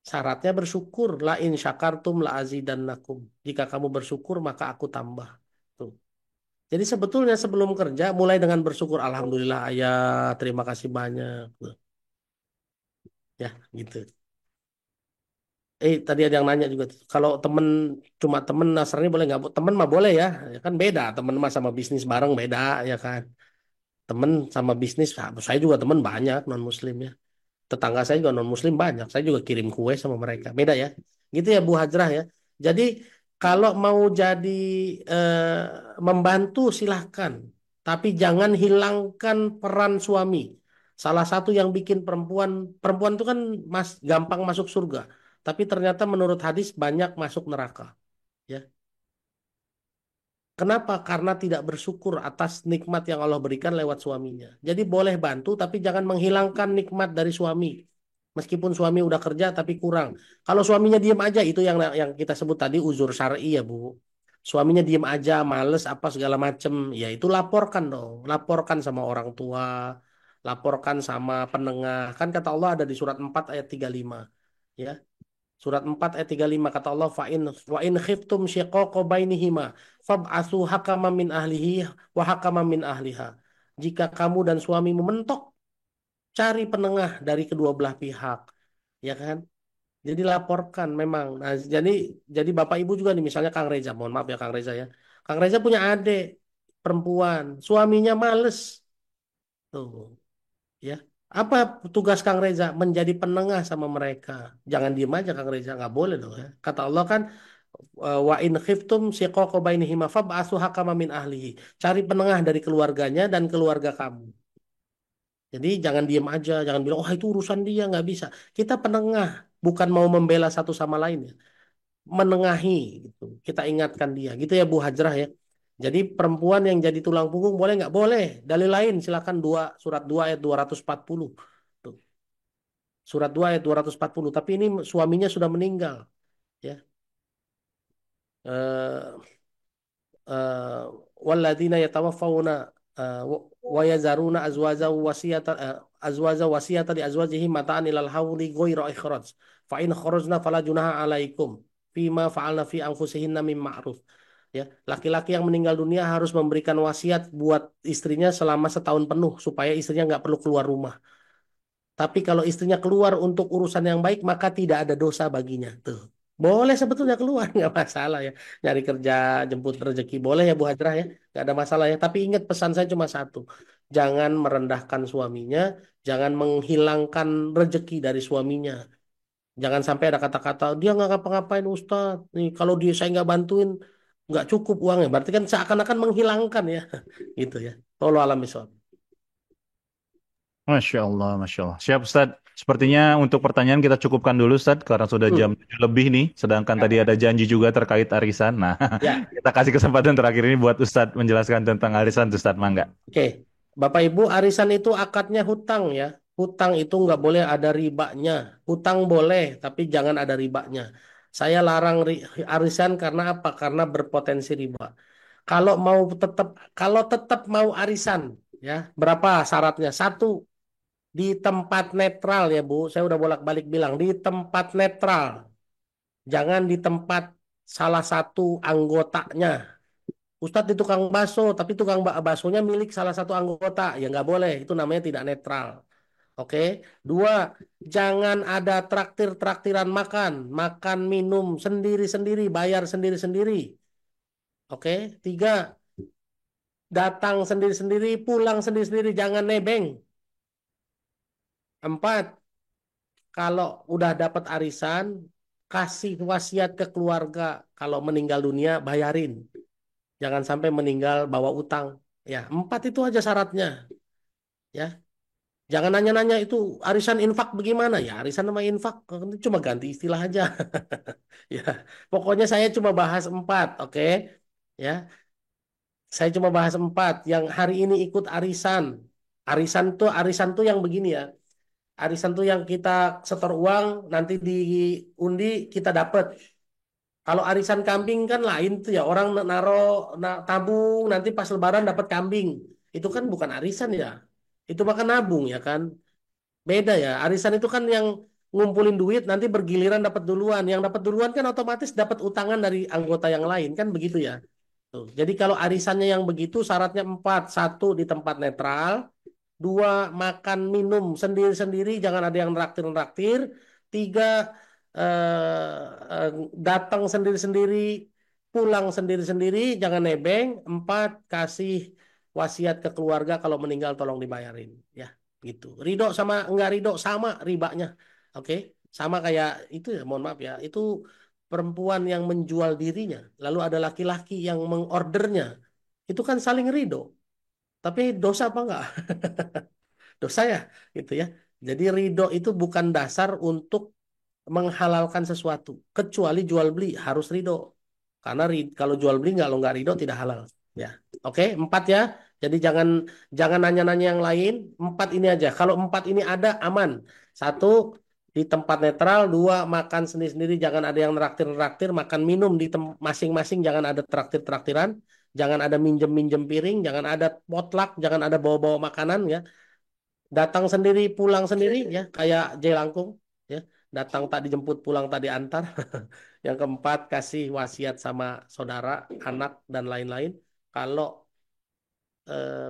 Syaratnya bersyukur. La in syakartum la azidannakum. Jika kamu bersyukur, maka aku tambah. Tuh. Jadi sebetulnya sebelum kerja, mulai dengan bersyukur. Alhamdulillah, ayah, terima kasih banyak. Tuh. Ya, gitu. Tadi ada yang nanya juga. Kalau cuma temen Nasrani boleh nggak? Temen mah boleh ya. Ya kan beda. Temen mah sama bisnis bareng beda, ya kan. Temen sama bisnis, saya juga temen banyak non muslim ya. Tetangga saya juga non muslim banyak, saya juga kirim kue sama mereka, beda ya, gitu ya Bu Hajrah ya. Jadi kalau mau jadi membantu silahkan, tapi jangan hilangkan peran suami. Salah satu yang bikin perempuan itu kan gampang masuk surga, tapi ternyata menurut hadis banyak masuk neraka, ya. Kenapa? Karena tidak bersyukur atas nikmat yang Allah berikan lewat suaminya. Jadi boleh bantu, tapi jangan menghilangkan nikmat dari suami. Meskipun suami udah kerja, tapi kurang. Kalau suaminya diem aja, itu yang kita sebut tadi uzur syar'i ya Bu. Suaminya diem aja, males apa segala macem. Ya itu laporkan dong. Laporkan sama orang tua. Laporkan sama penengah. Kan kata Allah ada di surat 4 ayat 35. Ya. Surat 4 ayat 35 kata Allah wa in khiftum syiqaqa bainihima fab'atsu hakaman min ahlihi wa hakaman min ahliha. Jika kamu dan suamimu mentok, cari penengah dari kedua belah pihak. Ya kan? Jadi laporkan memang. Nah, jadi Bapak Ibu juga nih misalnya Kang Reza, mohon maaf ya Kang Reza ya. Kang Reza punya adik perempuan, suaminya males. Tuh, ya. Apa tugas Kang Reza? Menjadi penengah sama mereka. Jangan diem aja Kang Reza, nggak boleh dong ya. Kata Allah kan, wa in khiftum syiqaqa bainihima fab'atsu hakaman min ahlihi. Cari penengah dari keluarganya dan keluarga kamu. Jadi jangan diem aja, jangan bilang, oh itu urusan dia, nggak bisa. Kita penengah, bukan mau membela satu sama lain ya. Menengahi, gitu. Kita ingatkan dia, gitu ya Bu Hajrah ya. Jadi perempuan yang jadi tulang punggung boleh nggak? Boleh. Dalil lain silakan surat 2 ayat 240. Tuh. Surat 2 ayat 240. Tapi ini suaminya sudah meninggal. Ya. Walladzina yatawaffawna wa yazaruna azwaja wasiyata li azwajihim mata'an ilal hauli ghaira ikhraj fa in kharajna fala junaha alaikum fima fa'alna fi anfusihinna min ma'ruf. Ya, laki-laki yang meninggal dunia harus memberikan wasiat buat istrinya selama setahun penuh supaya istrinya nggak perlu keluar rumah. Tapi kalau istrinya keluar untuk urusan yang baik maka tidak ada dosa baginya. Tuh. Boleh sebetulnya keluar, nggak masalah ya. Nyari kerja, jemput rezeki. Boleh ya Bu Hajrah ya. Nggak ada masalah ya. Tapi ingat pesan saya cuma satu. Jangan merendahkan suaminya. Jangan menghilangkan rezeki dari suaminya. Jangan sampai ada kata-kata, dia nggak ngapa-ngapain Ustadz. Nih, kalau dia saya nggak bantuin, nggak cukup uangnya. Berarti kan seakan-akan menghilangkan ya. Gitu ya. Wallahu a'lam bishawab. Masya Allah, Masya Allah. Siap Ustadz. Sepertinya untuk pertanyaan kita cukupkan dulu Ustadz, karena sudah jam 7 lebih nih. Sedangkan tadi ada janji juga terkait arisan. Nah, kita kasih kesempatan terakhir ini buat Ustadz menjelaskan tentang arisan, Ustadz Mangga. Oke, Bapak Ibu, arisan itu akadnya hutang ya. hutang itu nggak boleh ada ribanya. Hutang boleh, tapi jangan ada ribanya. Saya larang arisan karena apa? Karena berpotensi riba. Kalau mau tetap kalau tetap mau arisan, ya berapa syaratnya? Satu, di tempat netral ya Bu. Saya udah bolak-balik bilang di tempat netral. Jangan di tempat salah satu anggotanya. Ustadz di tukang bakso, tapi tukang baksonya milik salah satu anggota. Ya nggak boleh, itu namanya tidak netral. Oke. Dua, jangan ada traktir-traktiran makan. Makan, minum sendiri-sendiri, bayar sendiri-sendiri. Oke. Tiga, datang sendiri-sendiri, pulang sendiri-sendiri, jangan nebeng. Empat, kalau udah dapat arisan, kasih wasiat ke keluarga. Kalau meninggal dunia, bayarin. Jangan sampai meninggal bawa utang. Ya, 4 itu aja syaratnya. Ya, jangan nanya-nanya itu arisan infak bagaimana ya? Arisan sama infak cuma ganti istilah aja. Ya, pokoknya saya cuma bahas 4, oke? Ya, saya cuma bahas 4 yang hari ini ikut arisan. Arisan tuh yang begini ya. Arisan tuh yang kita setor uang nanti diundi kita dapat. Kalau arisan kambing kan lain tuh ya, orang tabung nanti pas lebaran dapat kambing. Itu kan bukan arisan ya. Itu makan nabung ya kan. Beda ya. Arisan itu kan yang ngumpulin duit nanti bergiliran dapat duluan. Yang dapat duluan kan otomatis dapat utangan dari anggota yang lain kan begitu ya. Tuh. Jadi kalau arisannya yang begitu syaratnya 4. Satu, di tempat netral. Dua, makan minum sendiri-sendiri, jangan ada yang nraktir-nraktir. Tiga, datang sendiri-sendiri, pulang sendiri-sendiri, jangan nebeng. Empat, kasih wasiat ke keluarga kalau meninggal tolong dibayarin. Ya, gitu. Ridho sama enggak ridho sama ribanya. Oke, sama kayak itu ya, mohon maaf ya. Itu perempuan yang menjual dirinya, lalu ada laki-laki yang mengordernya. Itu kan saling ridho. Tapi dosa apa enggak? Dosa ya, gitu ya. Jadi ridho itu bukan dasar untuk menghalalkan sesuatu, kecuali jual beli harus ridho. Karena kalau jual beli nggak ridho tidak halal. Ya, oke, 4 ya. Jadi jangan jangan nanya-nanya yang lain. 4 ini aja. Kalau 4 ini ada aman. Satu, di tempat netral. Dua, makan sendiri-sendiri. Jangan ada yang neraktir-neraktir. Makan minum di masing-masing. Jangan ada traktir-traktiran. Jangan ada minjem-minjem piring. Jangan ada potluck. Jangan ada bawa-bawa makanan ya. Datang sendiri, pulang sendiri ya, kayak jelangkung ya. Datang tak dijemput, pulang tak diantar. Yang keempat, kasih wasiat sama saudara, anak dan lain-lain. Kalau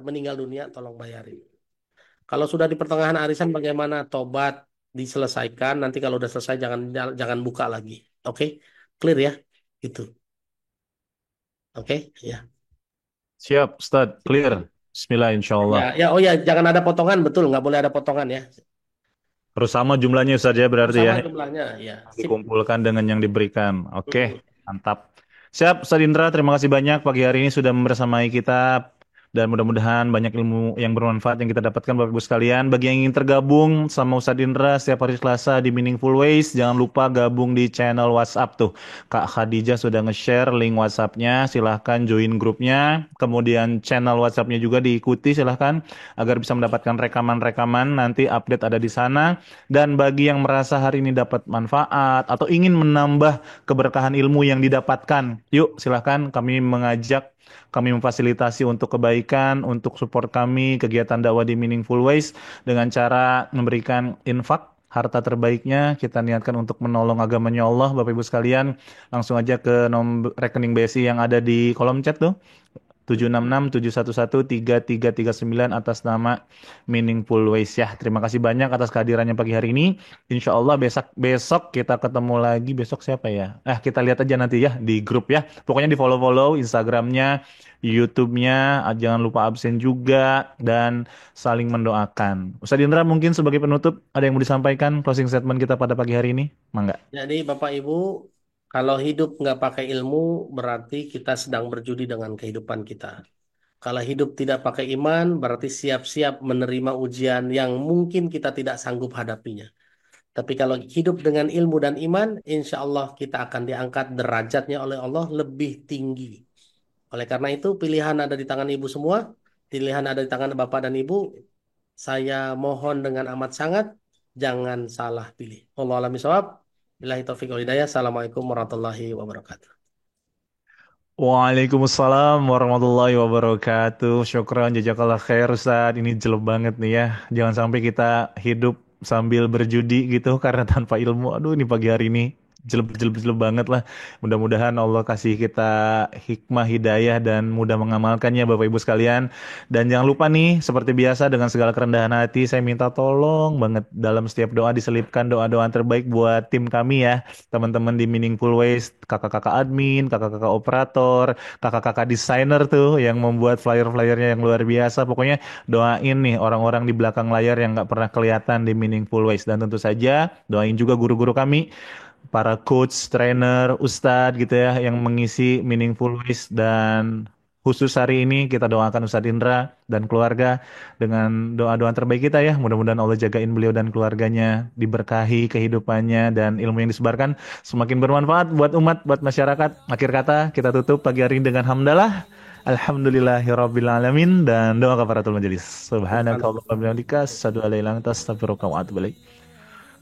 meninggal dunia tolong bayarin. Kalau sudah di pertengahan arisan bagaimana? Tobat, diselesaikan. Nanti kalau udah selesai jangan buka lagi. Oke? Clear ya? Itu. Oke? Ya. Siap, Ustaz. Clear. Bismillah, insya Allah. Oh ya, jangan ada potongan, betul, nggak boleh ada potongan ya. Harus sama jumlahnya Ustaz ya berarti Sama ya. jumlahnya, ya. Dikumpulkan dengan yang diberikan. Oke, mantap. Siap, Ustaz Indra. Terima kasih banyak pagi hari ini sudah membersamai kita. Dan mudah-mudahan banyak ilmu yang bermanfaat yang kita dapatkan Bapak Ibu sekalian. Bagi yang ingin tergabung sama Ustadz Indra setiap hari Selasa di Meaningful Ways, jangan lupa gabung di channel WhatsApp tuh. Kak Khadijah sudah nge-share link WhatsApp-nya, silahkan join grupnya. Kemudian channel WhatsApp-nya juga diikuti silahkan agar bisa mendapatkan rekaman-rekaman nanti update ada di sana. Dan bagi yang merasa hari ini dapat manfaat atau ingin menambah keberkahan ilmu yang didapatkan, yuk silahkan kami mengajak, kami memfasilitasi untuk kebaikan, untuk support kami, kegiatan dakwah di Meaningful Ways dengan cara memberikan infak, harta terbaiknya kita niatkan untuk menolong agamanya Allah. Bapak Ibu sekalian, langsung aja ke nomor rekening BSI yang ada di kolom chat tuh. 766-711-3339 atas nama Meaningful Ways ya. Terima kasih banyak atas kehadirannya pagi hari ini. Insya Allah besok kita ketemu lagi. Besok siapa ya? Kita lihat aja nanti ya di grup ya. Pokoknya di follow Instagramnya, YouTube-nya. Jangan lupa absen juga dan saling mendoakan. Ustadz Indra mungkin sebagai penutup ada yang mau disampaikan closing statement kita pada pagi hari ini? Mangga. Jadi Bapak Ibu, kalau hidup nggak pakai ilmu, berarti kita sedang berjudi dengan kehidupan kita. Kalau hidup tidak pakai iman, berarti siap-siap menerima ujian yang mungkin kita tidak sanggup hadapinya. Tapi kalau hidup dengan ilmu dan iman, insya Allah kita akan diangkat derajatnya oleh Allah lebih tinggi. Oleh karena itu, pilihan ada di tangan Ibu semua, pilihan ada di tangan Bapak dan Ibu. Saya mohon dengan amat sangat jangan salah pilih. Wallahu a'lam bishawab. Billahi taufiq wal hidayah. Assalamualaikum warahmatullahi wabarakatuh. Waalaikumsalam warahmatullahi wabarakatuh. Syukran, jazakallah khair Ustaz. Ini jelek banget nih ya. Jangan sampai kita hidup sambil berjudi gitu karena tanpa ilmu. Aduh, ini pagi hari ini jelek banget lah. Mudah-mudahan Allah kasih kita hikmah, hidayah dan mudah mengamalkannya Bapak Ibu sekalian. Dan jangan lupa nih, seperti biasa dengan segala kerendahan hati saya minta tolong banget dalam setiap doa diselipkan doa-doa terbaik buat tim kami ya. Teman-teman di Meaningful Ways, kakak-kakak admin, kakak-kakak operator, kakak-kakak desainer tuh yang membuat flyer-flyernya yang luar biasa. Pokoknya doain nih orang-orang di belakang layar yang nggak pernah kelihatan di Meaningful Ways. Dan tentu saja doain juga guru-guru kami, para coach, trainer, ustadz gitu ya yang mengisi Meaningful Ways. Dan khusus hari ini kita doakan Ustadz Indra dan keluarga dengan doa-doa terbaik kita ya. Mudah-mudahan Allah jagain beliau dan keluarganya, diberkahi kehidupannya dan ilmu yang disebarkan semakin bermanfaat buat umat, buat masyarakat. Akhir kata kita tutup pagi hari ini dengan hamdalah. Alhamdulillahirabbil alamin dan doa kafaratul majelis. Subhanakallahumma wa bihamdika asyhadu an la ilaha illa anta astaghfiruka wa atubu ilaik.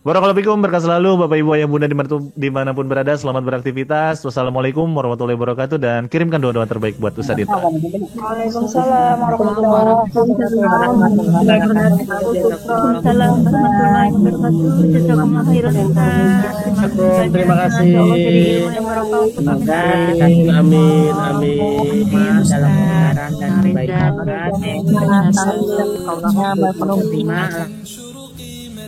Barakallahu fikum, berkah selalu Bapak Ibu Ayah Bunda dimanapun berada. Selamat beraktivitas. Wassalamualaikum warahmatullahi wabarakatuh. Dan kirimkan doa-doa terbaik buat Ustadz Indra. Waalaikumsalam warahmatullahi wabarakatuh. Terima kasih. Amin. Dalam kebenaran dan kebaikan. Allah berpenuh